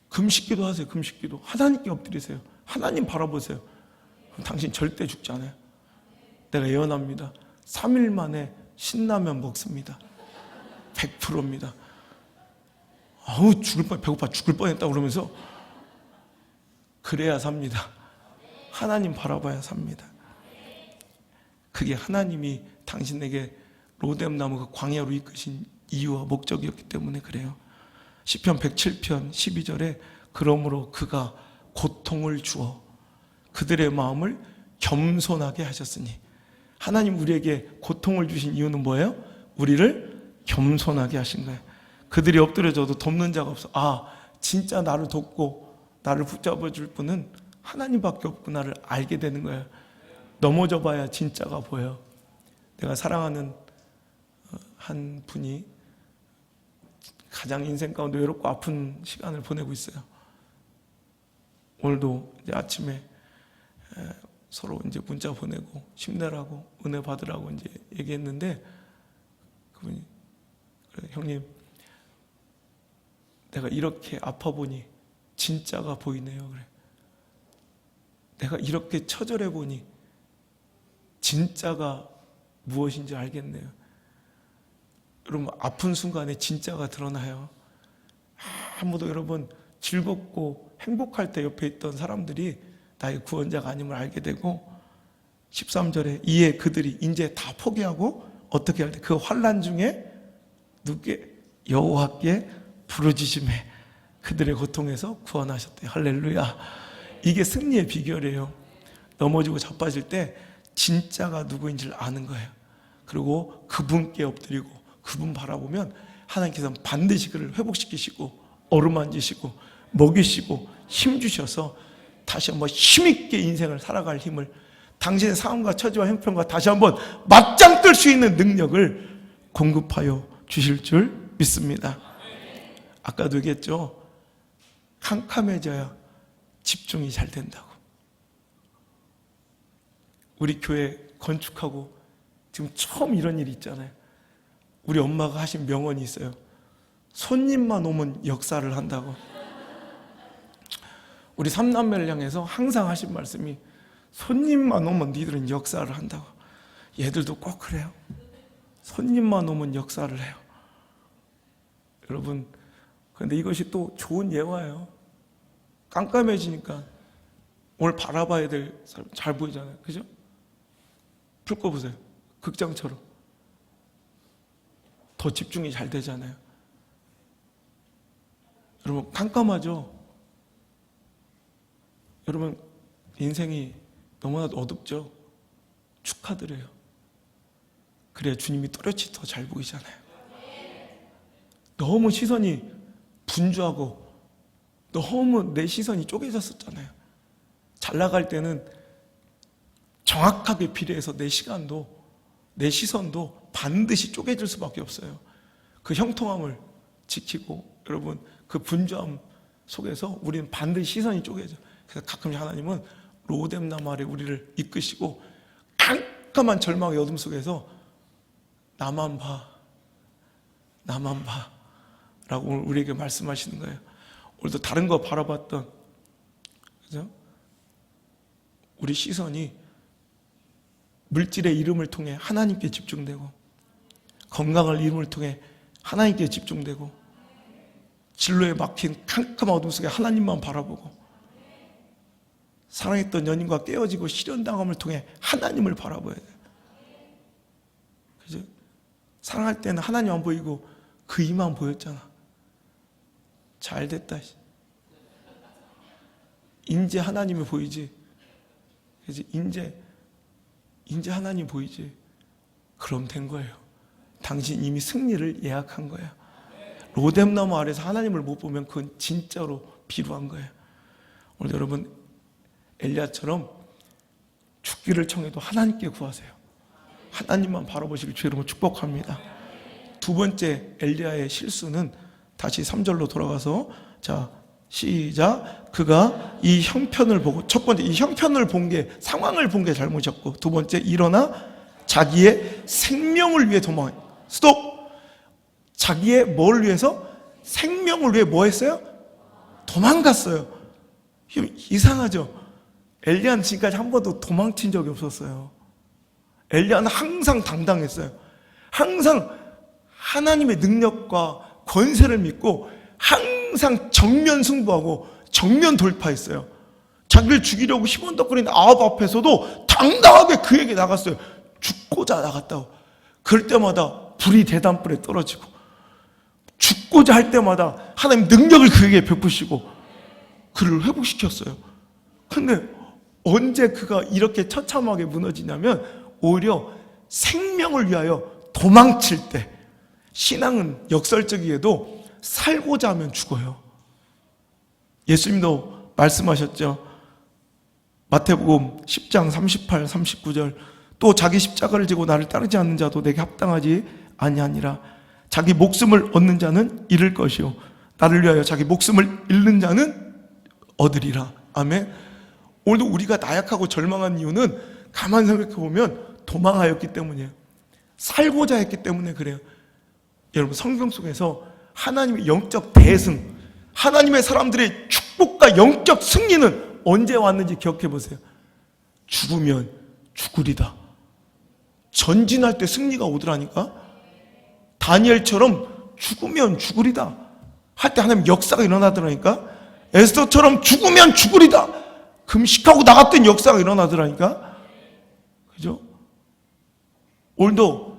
금식 기도하세요. 금식 기도. 하나님께 엎드리세요. 하나님 바라보세요. 그럼 당신 절대 죽지 않아요. 내가 예언합니다. 3일 만에 신라면 먹습니다. 100%입니다. 아우 죽을 뻔, 배고파 죽을 뻔했다 그러면서 그래야 삽니다. 하나님 바라봐야 삽니다. 그게 하나님이 당신에게 로뎀나무 그 광야로 이끄신 이유와 목적이었기 때문에 그래요. 시편 107편 12절에 그러므로 그가 고통을 주어 그들의 마음을 겸손하게 하셨으니, 하나님 우리에게 고통을 주신 이유는 뭐예요? 우리를 겸손하게 하신 거예요. 그들이 엎드려져도 돕는 자가 없어. 아, 진짜 나를 돕고 나를 붙잡아 줄 분은 하나님밖에 없구나를 알게 되는 거예요. 넘어져 봐야 진짜가 보여. 내가 사랑하는 한 분이 가장 인생 가운데 외롭고 아픈 시간을 보내고 있어요. 오늘도 이제 아침에 서로 이제 문자 보내고 힘내라고 은혜 받으라고 이제 얘기했는데, 그분이 그래, 형님 내가 이렇게 아파 보니 진짜가 보이네요. 그래. 내가 이렇게 처절해 보니 진짜가 무엇인지 알겠네요. 여러분 아픈 순간에 진짜가 드러나요. 아무도 여러분 즐겁고 행복할 때 옆에 있던 사람들이 나의 구원자가 아님을 알게 되고, 13절에 이에 그들이 이제 다 포기하고 어떻게 할 때 그 환난 중에 누구께 여호와께 부르짖음에 그들의 고통에서 구원하셨대요. 할렐루야. 이게 승리의 비결이에요. 넘어지고 자빠질 때 진짜가 누구인지를 아는 거예요. 그리고 그분께 엎드리고 그분 바라보면 하나님께서는 반드시 그를 회복시키시고 어루만지시고 먹이시고 힘주셔서 다시 한번 힘있게 인생을 살아갈 힘을, 당신의 상황과 처지와 형편과 다시 한번 맞짱 뜰 수 있는 능력을 공급하여 주실 줄 믿습니다. 아까도 얘기했죠. 캄캄해져야 집중이 잘 된다고. 우리 교회 건축하고 지금 처음 이런 일이 있잖아요. 우리 엄마가 하신 명언이 있어요. 손님만 오면 역사를 한다고. 우리 삼남매를 향해서 항상 하신 말씀이 손님만 오면 니들은 역사를 한다고. 얘들도 꼭 그래요. 손님만 오면 역사를 해요. 여러분, 그런데 이것이 또 좋은 예화예요. 깜깜해지니까 오늘 바라봐야 될 사람 잘 보이잖아요. 그죠? 불 꺼보세요. 극장처럼. 더 집중이 잘 되잖아요. 여러분, 깜깜하죠? 여러분, 인생이 너무나도 어둡죠? 축하드려요. 그래야 주님이 또렷이 더 잘 보이잖아요. 너무 시선이 분주하고 너무 내 시선이 쪼개졌었잖아요. 잘 나갈 때는 정확하게 비례해서 내 시간도, 내 시선도 반드시 쪼개질 수밖에 없어요. 그 형통함을 지키고, 여러분, 그 분주함 속에서 우리는 반드시 시선이 쪼개져. 그래서 가끔 하나님은 로뎀나무 아래 우리를 이끄시고 깜깜한 절망의 어둠 속에서 나만 봐, 나만 봐 라고 오늘 우리에게 말씀하시는 거예요. 오늘도 다른 거 바라봤던, 그죠? 우리 시선이 물질의 이름을 통해 하나님께 집중되고, 건강을 이름을 통해 하나님께 집중되고, 진로에 막힌 캄캄한 어둠 속에 하나님만 바라보고, 사랑했던 연인과 깨어지고 실현당함을 통해 하나님을 바라봐야 돼요. 그죠? 사랑할 때는 하나님 안 보이고 그 이만 보였잖아. 잘 됐다. 인제 하나님이 보이지. 그지? 인제 하나님 보이지. 그럼 된 거예요. 당신 이미 승리를 예약한 거예요. 로뎀나무 아래서 하나님을 못 보면 그건 진짜로 비루한 거예요. 오늘 여러분 엘리야처럼 죽기를 청해도 하나님께 구하세요. 하나님만 바라보시길 주 이름으로 축복합니다. 두 번째 엘리야의 실수는 다시 3절로 돌아가서, 자 시작. 그가 이 형편을 보고, 첫 번째 이 형편을 본 게, 상황을 본 게 잘못이었고, 두 번째 일어나 자기의 생명을 위해 도망해. 스톱! 자기의 뭘 위해서? 생명을 위해 뭐 했어요? 도망갔어요. 이상하죠? 엘리야는 지금까지 한 번도 도망친 적이 없었어요. 엘리야는 항상 당당했어요. 항상 하나님의 능력과 권세를 믿고 항상 정면 승부하고 정면 돌파했어요. 자기를 죽이려고 희번덕거리는 아합 앞에서도 당당하게 그에게 나갔어요. 죽고자 나갔다고. 그럴 때마다 불이 대담불에 떨어지고, 죽고자 할 때마다 하나님 능력을 그에게 베푸시고 그를 회복시켰어요. 근데 언제 그가 이렇게 처참하게 무너지냐면 오히려 생명을 위하여 도망칠 때. 신앙은 역설적이게도 살고자 하면 죽어요. 예수님도 말씀하셨죠. 마태복음 10장 38, 39절 또 자기 십자가를 지고 나를 따르지 않는 자도 내게 합당하지 아니하니라. 자기 목숨을 얻는 자는 잃을 것이요 나를 위하여 자기 목숨을 잃는 자는 얻으리라. 아멘. 오늘도 우리가 나약하고 절망한 이유는 가만 생각해 보면 도망하였기 때문이에요. 살고자 했기 때문에 그래요. 여러분, 성경 속에서 하나님의 영적 대승, 하나님의 사람들의 축복과 영적 승리는 언제 왔는지 기억해 보세요. 죽으면 죽으리다. 전진할 때 승리가 오더라니까. 다니엘처럼 죽으면 죽으리다 할 때 하나님 역사가 일어나더라니까. 에스더처럼 죽으면 죽으리다 금식하고 나갔던 역사가 일어나더라니까. 그죠? 오늘도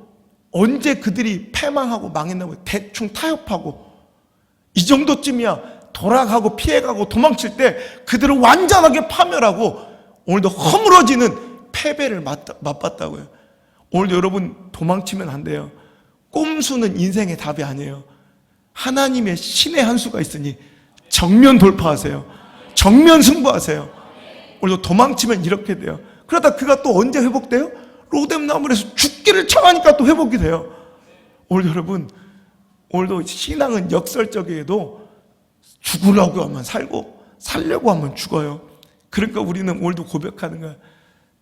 언제 그들이 패망하고 망했나고 대충 타협하고 이 정도쯤이야 돌아가고 피해가고 도망칠 때 그들은 완전하게 파멸하고 오늘도 허물어지는 패배를 맛봤다고요. 오늘도 여러분 도망치면 안 돼요. 꼼수는 인생의 답이 아니에요. 하나님의 신의 한 수가 있으니 정면 돌파하세요. 정면 승부하세요. 오늘도 도망치면 이렇게 돼요. 그러다 그가 또 언제 회복돼요? 로뎀 나무에서 죽기를 청하니까 또 회복이 돼요. 오늘 여러분, 오늘도 신앙은 역설적이에도 죽으려고 하면 살고 살려고 하면 죽어요. 그러니까 우리는 오늘도 고백하는 거야.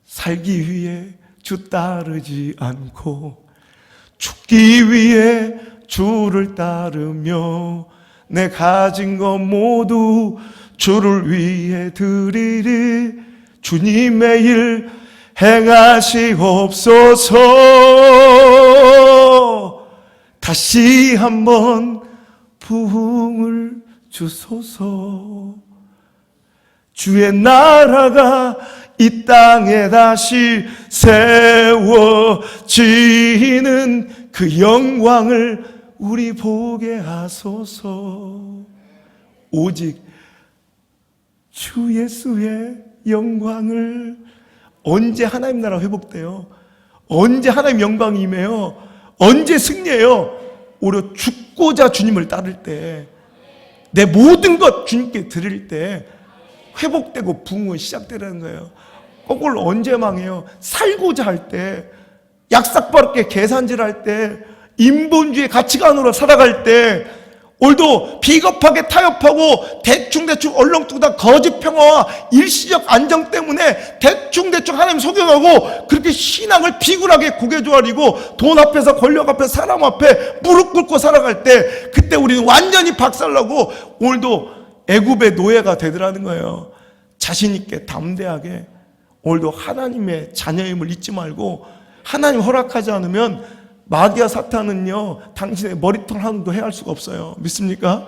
살기 위해 주 따르지 않고 죽기 위해 주를 따르며 내 가진 것 모두 주를 위해 드리리. 주님의 일 행하시옵소서. 다시 한번 부흥을 주소서. 주의 나라가 이 땅에 다시 세워지는 그 영광을 우리 보게 하소서. 오직 주 예수의 영광을. 언제 하나님 나라 회복돼요? 언제 하나님 영광이 임해요? 언제 승리해요? 오히려 죽고자 주님을 따를 때, 내 모든 것 주님께 드릴 때 회복되고 부흥은 시작되는 거예요. 거꾸로 언제 망해요? 살고자 할 때, 약삭빠르게 계산질할 때, 인본주의 가치관으로 살아갈 때, 오늘도 비겁하게 타협하고 대충대충 얼렁뚱땅 거짓 평화와 일시적 안정 때문에 대충대충 하나님 속여가고 그렇게 신앙을 비굴하게 고개 조아리고 돈 앞에서 권력 앞에 사람 앞에 무릎 꿇고 살아갈 때, 그때 우리는 완전히 박살나고 오늘도 애굽의 노예가 되더라는 거예요. 자신 있게 담대하게 오늘도 하나님의 자녀임을 잊지 말고, 하나님 허락하지 않으면 마귀와 사탄은요 당신의 머리털 하나도 해할 수가 없어요. 믿습니까?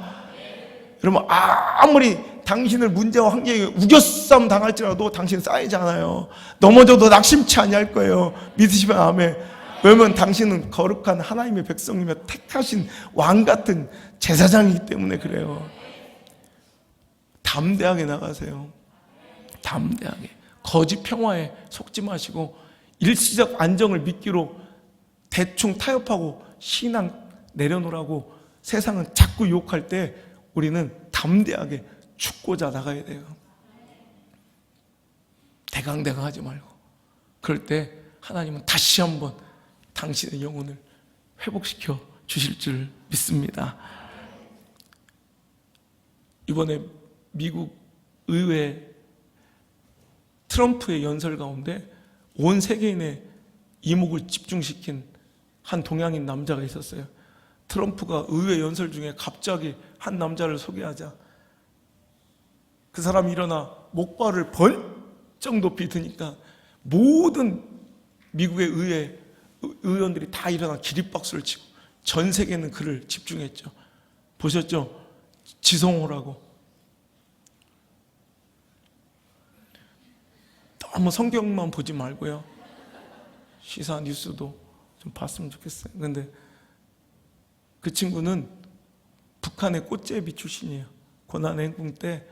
여러분, 아무리 당신을 문제와 환경에 우겨싸움 당할지라도 당신 쌓이지 않아요. 넘어져도 낙심치 아니할 거예요. 믿으시면 아멘. 왜냐면 당신은 거룩한 하나님의 백성이며 택하신 왕같은 제사장이기 때문에 그래요. 담대하게 나가세요. 담대하게. 거짓 평화에 속지 마시고 일시적 안정을 믿기로 대충 타협하고 신앙 내려놓으라고 세상은 자꾸 유혹할 때 우리는 담대하게 죽고자 나가야 돼요. 대강대강 하지 말고. 그럴 때 하나님은 다시 한번 당신의 영혼을 회복시켜 주실 줄 믿습니다. 이번에 미국 의회 트럼프의 연설 가운데 온 세계인의 이목을 집중시킨 한 동양인 남자가 있었어요. 트럼프가 의회 연설 중에 갑자기 한 남자를 소개하자 그 사람이 일어나 목발을 번쩍 높이 드니까 모든 미국의 의원들이 다 일어나 기립박수를 치고 전 세계는 그를 집중했죠. 보셨죠? 지성호라고. 너무 성경만 보지 말고요. 시사 뉴스도 좀 봤으면 좋겠어요. 근데 그 친구는 북한의 꽃제비 출신이에요. 고난의 행군 때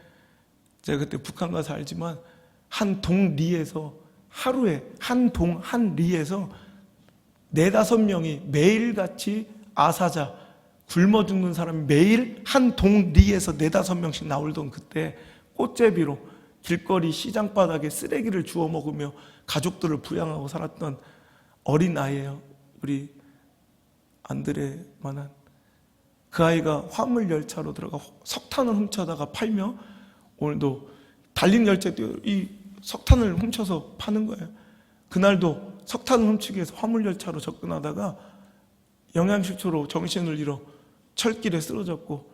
제가 그때 북한 가서 알지만 한 동리에서 하루에 한 리에서 4-5명이 매일같이 아사자 굶어 죽는 사람이 매일 한 동리에서 4-5명씩 나오던 그때 꽃제비로 길거리 시장바닥에 쓰레기를 주워 먹으며 가족들을 부양하고 살았던 어린 아이예요. 우리 안드레만한 그 아이가 화물 열차로 들어가 석탄을 훔쳐다가 팔며 오늘도 달린 열차에 이 석탄을 훔쳐서 파는 거예요. 그날도 석탄을 훔치기 위해서 화물 열차로 접근하다가 영양실조로 정신을 잃어 철길에 쓰러졌고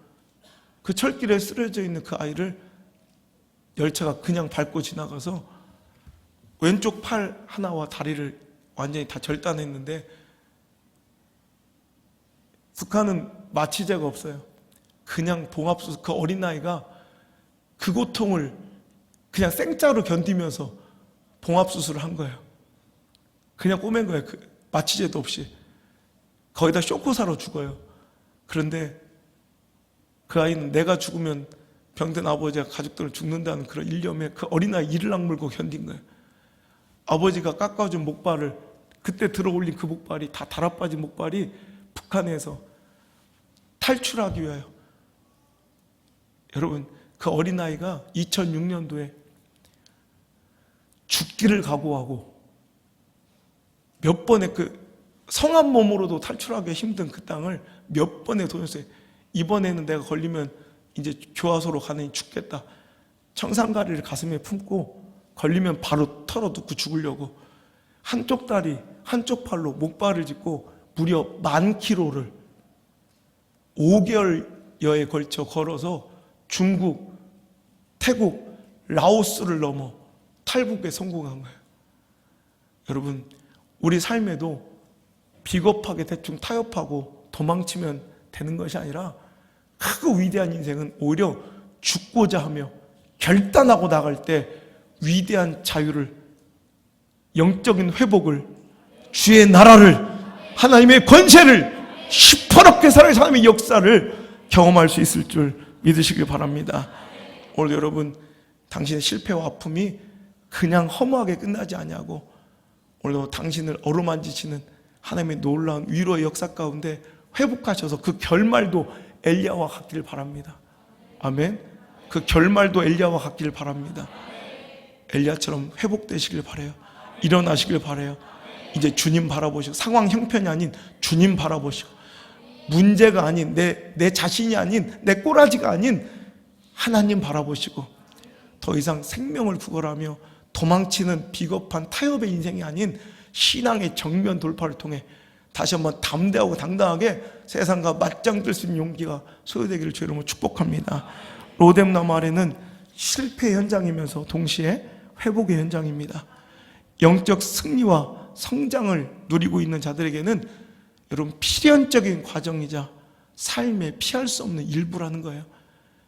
그 철길에 쓰러져 있는 그 아이를 열차가 그냥 밟고 지나가서 왼쪽 팔 하나와 다리를 완전히 다 절단했는데 북한은 마취제가 없어요. 그냥 봉합수술, 그 어린아이가 그 고통을 그냥 생짜로 견디면서 봉합수술을 한 거예요. 그냥 꼬맨 거예요. 그 마취제도 없이. 거기다 쇼크사로 죽어요. 그런데 그 아이는 내가 죽으면 병든 아버지가 가족들은 죽는다는 그런 일념에 그 어린아이 이를 악물고 견딘 거예요. 아버지가 깎아준 목발을 그때 들어올린 그 목발이 다 달아빠진 목발이 북한에서 탈출하기 위하여 여러분 그 어린아이가 2006년도에 죽기를 각오하고 몇 번의 그 성한 몸으로도 탈출하기 힘든 그 땅을 몇 번에 도전했어요. 이번에는 내가 걸리면 이제 교화소로 가느니 죽겠다. 청산가리를 가슴에 품고 걸리면 바로 털어놓고 죽으려고 한쪽 다리, 한쪽 팔로 목발을 짚고 무려 10,000km를 5개월여에 걸쳐 걸어서 중국, 태국, 라오스를 넘어 탈북에 성공한 거예요. 여러분, 우리 삶에도 비겁하게 대충 타협하고 도망치면 되는 것이 아니라 크고 위대한 인생은 오히려 죽고자 하며 결단하고 나갈 때 위대한 자유를, 영적인 회복을, 주의 나라를, 하나님의 권세를, 시퍼렇게 살아가는 사람의 역사를 경험할 수 있을 줄 믿으시길 바랍니다. 오늘 여러분, 당신의 실패와 아픔이 그냥 허무하게 끝나지 아니하고 오늘도 당신을 어루만지시는 하나님의 놀라운 위로의 역사 가운데 회복하셔서 그 결말도 엘리야와 같기를 바랍니다. 아멘. 그 결말도 엘리야와 같기를 바랍니다. 엘리야처럼 회복되시길 바라요. 일어나시길 바라요. 이제 주님 바라보시고 상황 형편이 아닌 주님 바라보시고 문제가 아닌 내 자신이 아닌 내 꼬라지가 아닌 하나님 바라보시고 더 이상 생명을 구걸하며 도망치는 비겁한 타협의 인생이 아닌 신앙의 정면 돌파를 통해 다시 한번 담대하고 당당하게 세상과 맞짱 뜰 수 있는 용기가 소유되기를 주의 이름으로 축복합니다. 로뎀나무 아래는 실패의 현장이면서 동시에 회복의 현장입니다. 영적 승리와 성장을 누리고 있는 자들에게는 여러분 필연적인 과정이자 삶에 피할 수 없는 일부라는 거예요.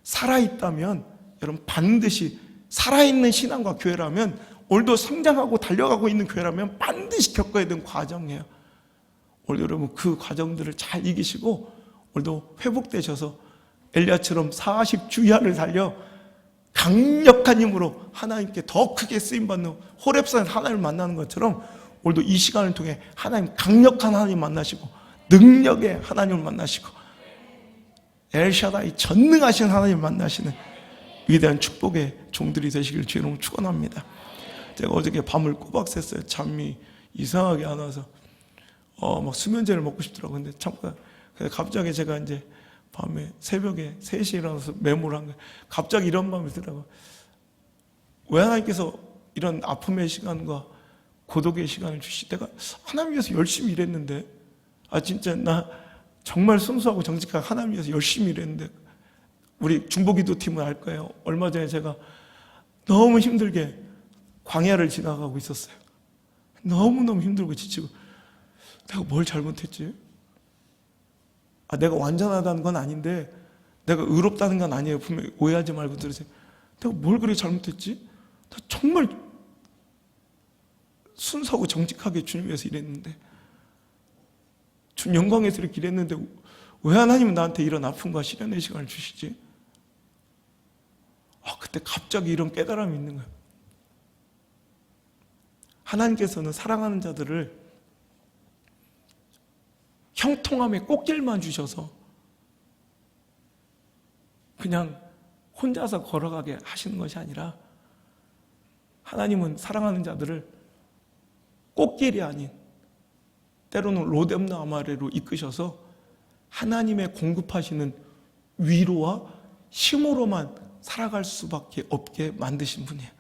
살아있다면 여러분 반드시 살아있는 신앙과 교회라면 오늘도 성장하고 달려가고 있는 교회라면 반드시 겪어야 되는 과정이에요. 오늘 여러분 그 과정들을 잘 이기시고 오늘도 회복되셔서 엘리야처럼 40주야를 달려 강력한 힘으로 하나님께 더 크게 쓰임받는 호렙산 하나님을 만나는 것처럼 오늘도 이 시간을 통해 하나님 강력한 하나님 만나시고 능력의 하나님을 만나시고 엘샤다이 전능하신 하나님을 만나시는 위대한 축복의 종들이 되시길 주의 이름으로 축원합니다. 제가 어저께 밤을 꼬박 샜어요. 잠이 이상하게 안 와서 막 수면제를 먹고 싶더라고요. 근데 참고 갑자기 제가 이제 밤에 새벽에 3시에 일어나서 메모를 한 거예요. 갑자기 이런 마음이 들더라고요. 왜 하나님께서 이런 아픔의 시간과 고독의 시간을 주시? 내가 하나님 위해서 열심히 일했는데 진짜 나 정말 순수하고 정직하게 하나님 위해서 열심히 일했는데, 우리 중보기도 팀은 알 거예요. 얼마 전에 제가 너무 힘들게 광야를 지나가고 있었어요. 너무너무 힘들고 지치고, 내가 뭘 잘못했지? 내가 완전하다는 건 아닌데, 내가 의롭다는 건 아니에요. 분명히 오해하지 말고 들으세요. 내가 뭘 그렇게 잘못했지? 나 정말 순수하고 정직하게 주님 위해서 일했는데, 주님 영광에서 이렇게 일했는데 왜 하나님은 나한테 이런 아픔과 시련의 시간을 주시지? 그때 갑자기 이런 깨달음이 있는 거예요. 하나님께서는 사랑하는 자들을 형통함의 꽃길만 주셔서 그냥 혼자서 걸어가게 하시는 것이 아니라, 하나님은 사랑하는 자들을 꽃길이 아닌 때로는 로뎀나무 아래로 이끄셔서 하나님의 공급하시는 위로와 힘으로만 살아갈 수밖에 없게 만드신 분이에요.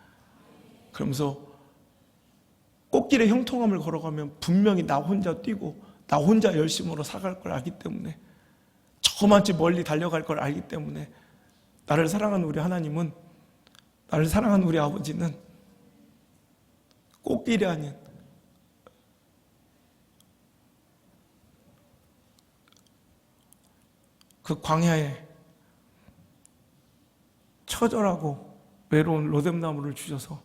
그러면서 꽃길의 형통함을 걸어가면 분명히 나 혼자 뛰고 나 혼자 열심으로 살아갈 걸 알기 때문에, 저만치 멀리 달려갈 걸 알기 때문에, 나를 사랑하는 우리 하나님은, 나를 사랑하는 우리 아버지는 꽃길이 아닌 그 광야에 처절하고 외로운 로뎀나무를 주셔서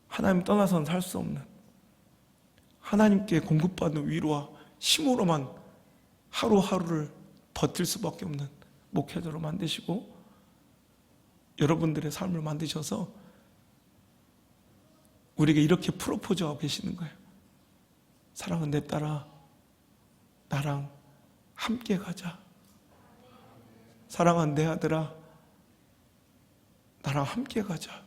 하나님 떠나서는 살 수 없는, 하나님께 공급받는 위로와 힘으로만 하루하루를 버틸 수밖에 없는 목회자로 만드시고, 여러분들의 삶을 만드셔서 우리에게 이렇게 프로포즈하고 계시는 거예요. 사랑은 내 딸아, 나랑 함께 가자. 사랑한 내 아들아, 나랑 함께 가자.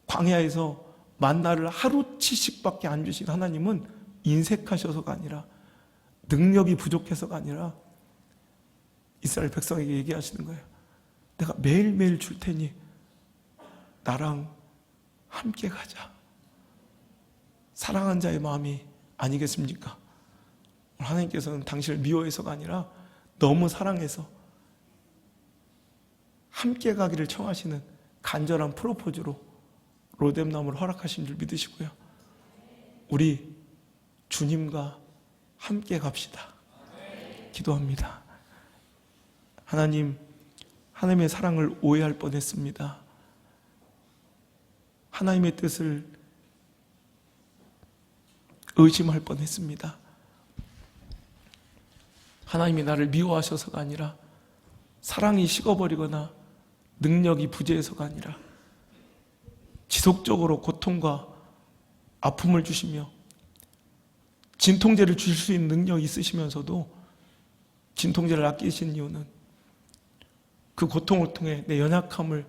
광야에서 만나를 하루치씩밖에 안 주신 하나님은 인색하셔서가 아니라, 능력이 부족해서가 아니라 이스라엘 백성에게 얘기하시는 거예요. 내가 매일매일 줄 테니 나랑 함께 가자. 사랑한 자의 마음이 아니겠습니까? 하나님께서는 당신을 미워해서가 아니라 너무 사랑해서 함께 가기를 청하시는 간절한 프로포즈로 로뎀나무를 허락하신 줄 믿으시고요. 우리 주님과 함께 갑시다. 기도합니다. 하나님, 하나님의 사랑을 오해할 뻔했습니다. 하나님의 뜻을 의심할 뻔했습니다. 하나님이 나를 미워하셔서가 아니라, 사랑이 식어버리거나 능력이 부재해서가 아니라, 지속적으로 고통과 아픔을 주시며 진통제를 주실 수 있는 능력이 있으시면서도 진통제를 아끼신 이유는 그 고통을 통해 내 연약함을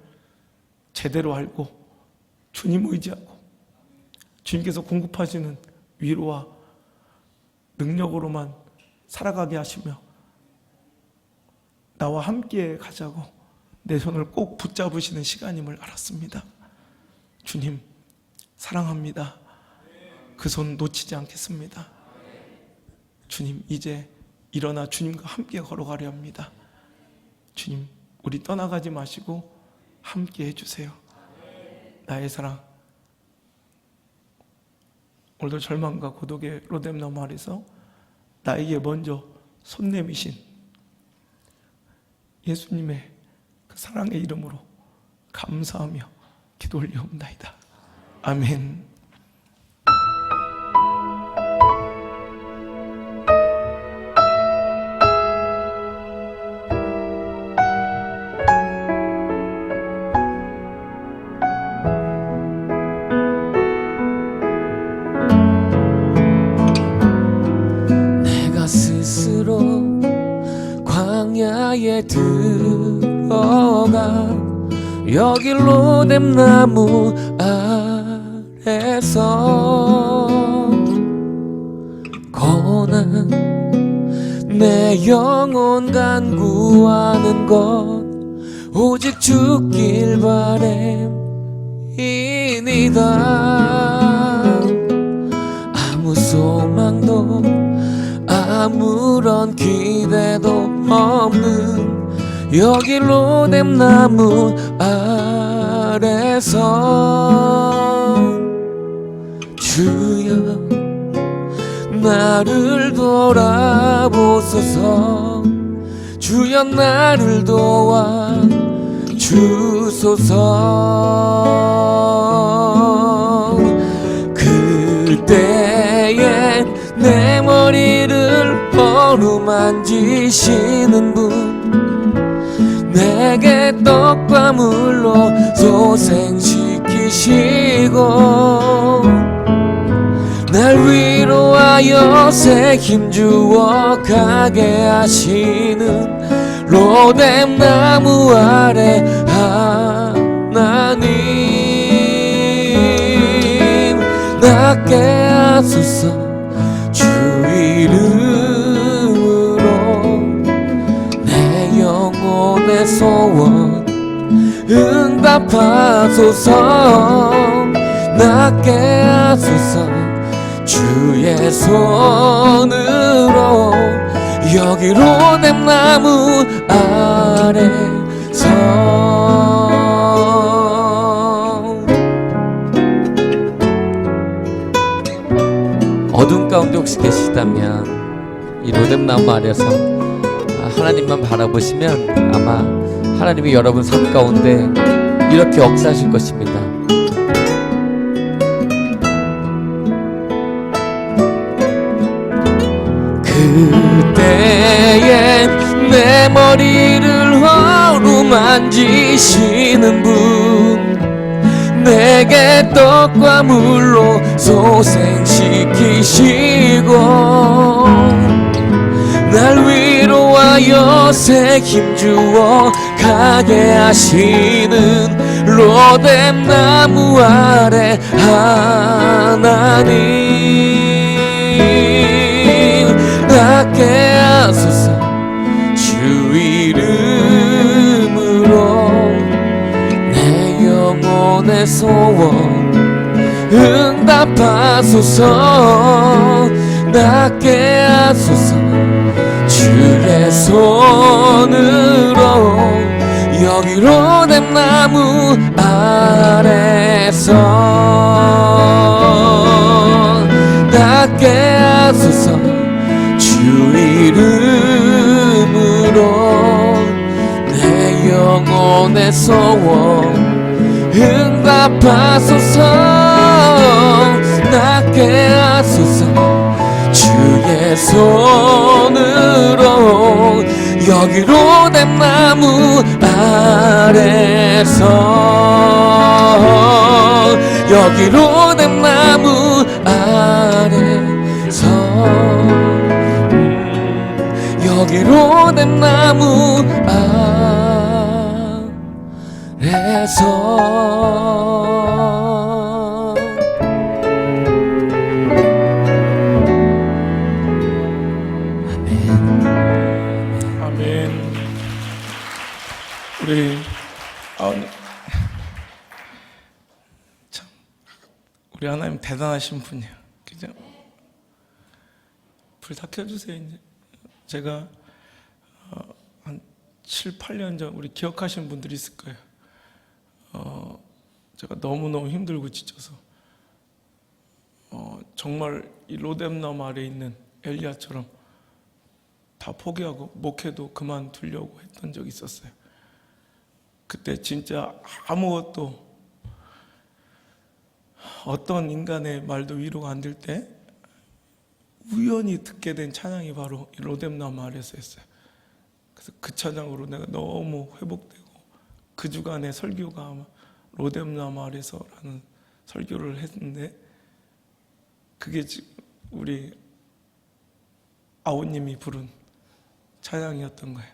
제대로 알고 주님 의지하고 주님께서 공급하시는 위로와 능력으로만 살아가게 하시며 나와 함께 가자고 내 손을 꼭 붙잡으시는 시간임을 알았습니다. 주님, 사랑합니다. 그 손 놓치지 않겠습니다. 주님, 이제 일어나 주님과 함께 걸어가려 합니다. 주님, 우리 떠나가지 마시고 함께 해주세요. 나의 사랑, 오늘도 절망과 고독의 로뎀나무 아래서 나에게 먼저 손 내미신 예수님의 그 사랑의 이름으로 감사하며 기도 올리옵나이다. 아멘. 내가 스스로 광야에 들어가 여기 로뎀나무 아래서 고난 내 영혼 간구하는 것 오직 주길 바램이니다. 아무 아무 소망도 아무런 기대도 없는 여기 로뎀나무 아래서 주여 나를 돌아보소서 주여 나를 도와 주소서 그때엔 내 머리를 어루만지시는 분 내게 떡과 물로 소생시키시고 날 위로하여 새 힘주어 가게 하시는 로뎀나무 아래 하나님 낫게 하소서 주 이름으로 내 영혼의 소원 응답하소서 낫게 하소서 주의 손으로 여기 로뎀나무 아래서 어둠 가운데 혹시 계시다면 이 로뎀나무 아래서 하나님만 바라보시면 아마 하나님이 여러분 삶 가운데 이렇게 역사하실 것입니다. 그때엔 내 머리를 어루만지시는 분 내게 떡과 물로 소생시키시고 날 위로하여 새 힘주어 가게 하시는 로뎀나무 아래 하나님 낫게 하소서 주 이름으로 내 영혼의 소원 응답하소서 낫게 하소서 주의 손으로 여기 로뎀나무 아래서 낫게 하소서 주 이름으로 내 영혼의 소원 응답하소서 낫게 하소서 주의 손으로 여기 로뎀나무 아래서 여기 로뎀나무 아래서 여기 로뎀나무 아래서 아멘. 우리 참 우리 하나님 대단하신 분이에요. 그죠? 불 다 켜주세요. 이제 제가 한 7, 8년 전 우리 기억하시는 분들이 있을 거예요. 제가 너무너무 힘들고 지쳐서 정말 이 로뎀나무 아래에 있는 엘리야처럼 다 포기하고 목회도 그만두려고 했던 적이 있었어요. 그때 진짜 아무것도 어떤 인간의 말도 위로가 안 될 때 우연히 듣게 된 찬양이 바로 이 로뎀나무 아래서였어요. 그래서 그 찬양으로 내가 너무 회복되고 그 주간의 설교가 아마 로뎀나무 아래서라는 설교를 했는데 그게 지금 우리 아우님이 부른 찬양이었던 거예요.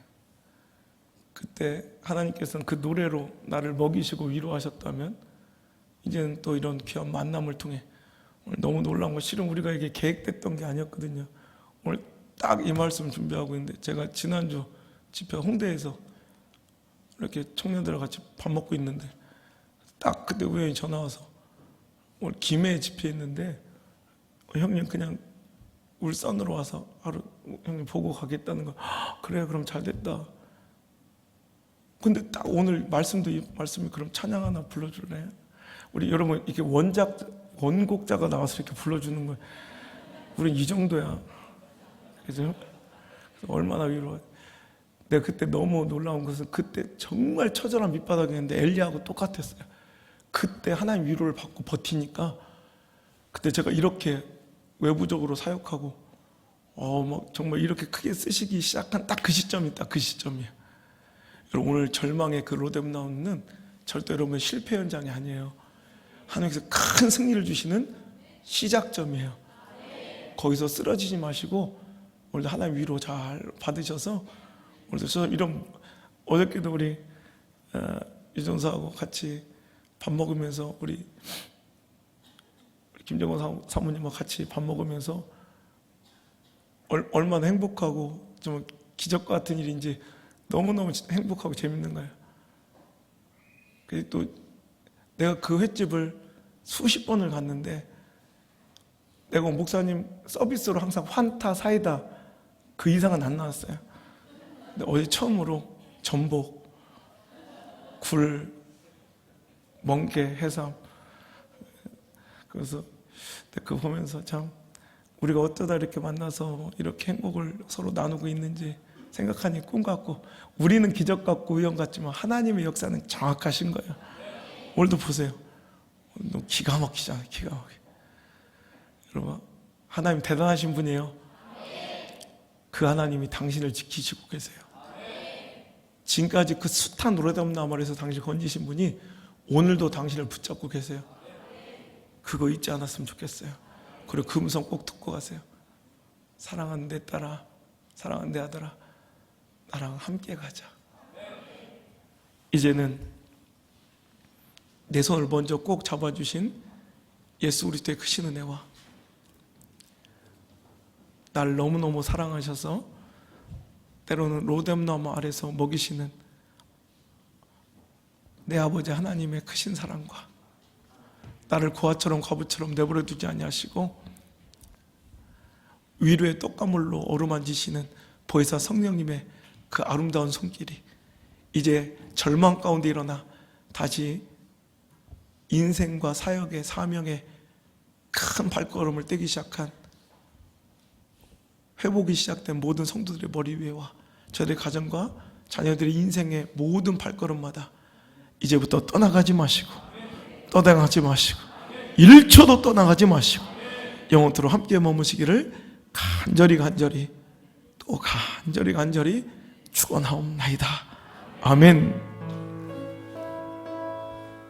그때 하나님께서는 그 노래로 나를 먹이시고 위로하셨다면 이제는 또 이런 귀한 만남을 통해 오늘 너무 놀라운 건 실은 우리가 이게 계획됐던 게 아니었거든요. 오늘 딱 이 말씀 준비하고 있는데 제가 지난주 집회 홍대에서 이렇게 청년들과 같이 밥 먹고 있는데 딱 그때 우연히 전화 와서 오늘 김해 집회 있는데 형님 그냥 울산으로 와서 하루 형님 보고 가겠다는 거. 그래 그럼 잘 됐다. 근데 딱 오늘 말씀이 그럼 찬양 하나 불러줄래? 우리 여러분 이렇게 원곡자가 나와서 이렇게 불러주는 거예요. 우린 이 정도야. 그래서 얼마나 위로해. 내가 그때 너무 놀라운 것은 그때 정말 처절한 밑바닥이었는데 엘리야하고 똑같았어요. 그때 하나님 위로를 받고 버티니까 그때 제가 이렇게 외부적으로 사역하고 막 정말 이렇게 크게 쓰시기 시작한 딱 그 시점이 딱 그 시점이에요. 여러분 오늘 절망의 그 로뎀나무는 절대 여러분 실패 현장이 아니에요. 하나님께서 큰 승리를 주시는 시작점이에요. 거기서 쓰러지지 마시고 오늘도 하나님 위로 잘 받으셔서 오늘도 이런 어저께도 우리 유정사하고 같이 밥 먹으면서 우리 김정원 사모님과 같이 밥 먹으면서 얼마나 행복하고 좀 기적 같은 일인지 너무너무 행복하고 재밌는 거예요. 그리고 또 내가 그 횟집을 수십 번을 갔는데 내가 목사님 서비스로 항상 환타, 사이다 그 이상은 안 나왔어요. 근데 어제 처음으로 전복, 굴, 멍게, 해삼. 그래서 그거 보면서 참 우리가 어쩌다 이렇게 만나서 이렇게 행복을 서로 나누고 있는지 생각하니 꿈 같고 우리는 기적 같고 우연 같지만 하나님의 역사는 정확하신 거예요. 오늘도 보세요. 너무 기가 막히잖아요. 기가 막혀. 여러분 하나님 대단하신 분이에요. 그 하나님이 당신을 지키시고 계세요. 지금까지 그 숱한 로뎀나무에서 당신 건지신 분이 오늘도 당신을 붙잡고 계세요. 그거 잊지 않았으면 좋겠어요. 그리고 그 음성 꼭 듣고 가세요. 사랑하는 내 딸아, 사랑하는 내 아들아, 나랑 함께 가자. 이제는 내 손을 먼저 꼭 잡아주신 예수 그리스도의 크신 은혜와 날 너무너무 사랑하셔서 때로는 로뎀나무 아래서 먹이시는 내 아버지 하나님의 크신 사랑과 나를 고아처럼 과부처럼 내버려 두지 아니하시고 위로의 떡가물로 어루만지시는 보혜사 성령님의 그 아름다운 손길이 이제 절망 가운데 일어나 다시 인생과 사역의 사명의 큰 발걸음을 떼기 시작한 회복이 시작된 모든 성도들의 머리 위에와 저희들의 가정과 자녀들의 인생의 모든 발걸음마다 이제부터 떠나가지 마시고 떠나가지 마시고 1초도 떠나가지 마시고 영원토록 함께 머무시기를 간절히 또 간절히 축원하옵나이다. 아멘.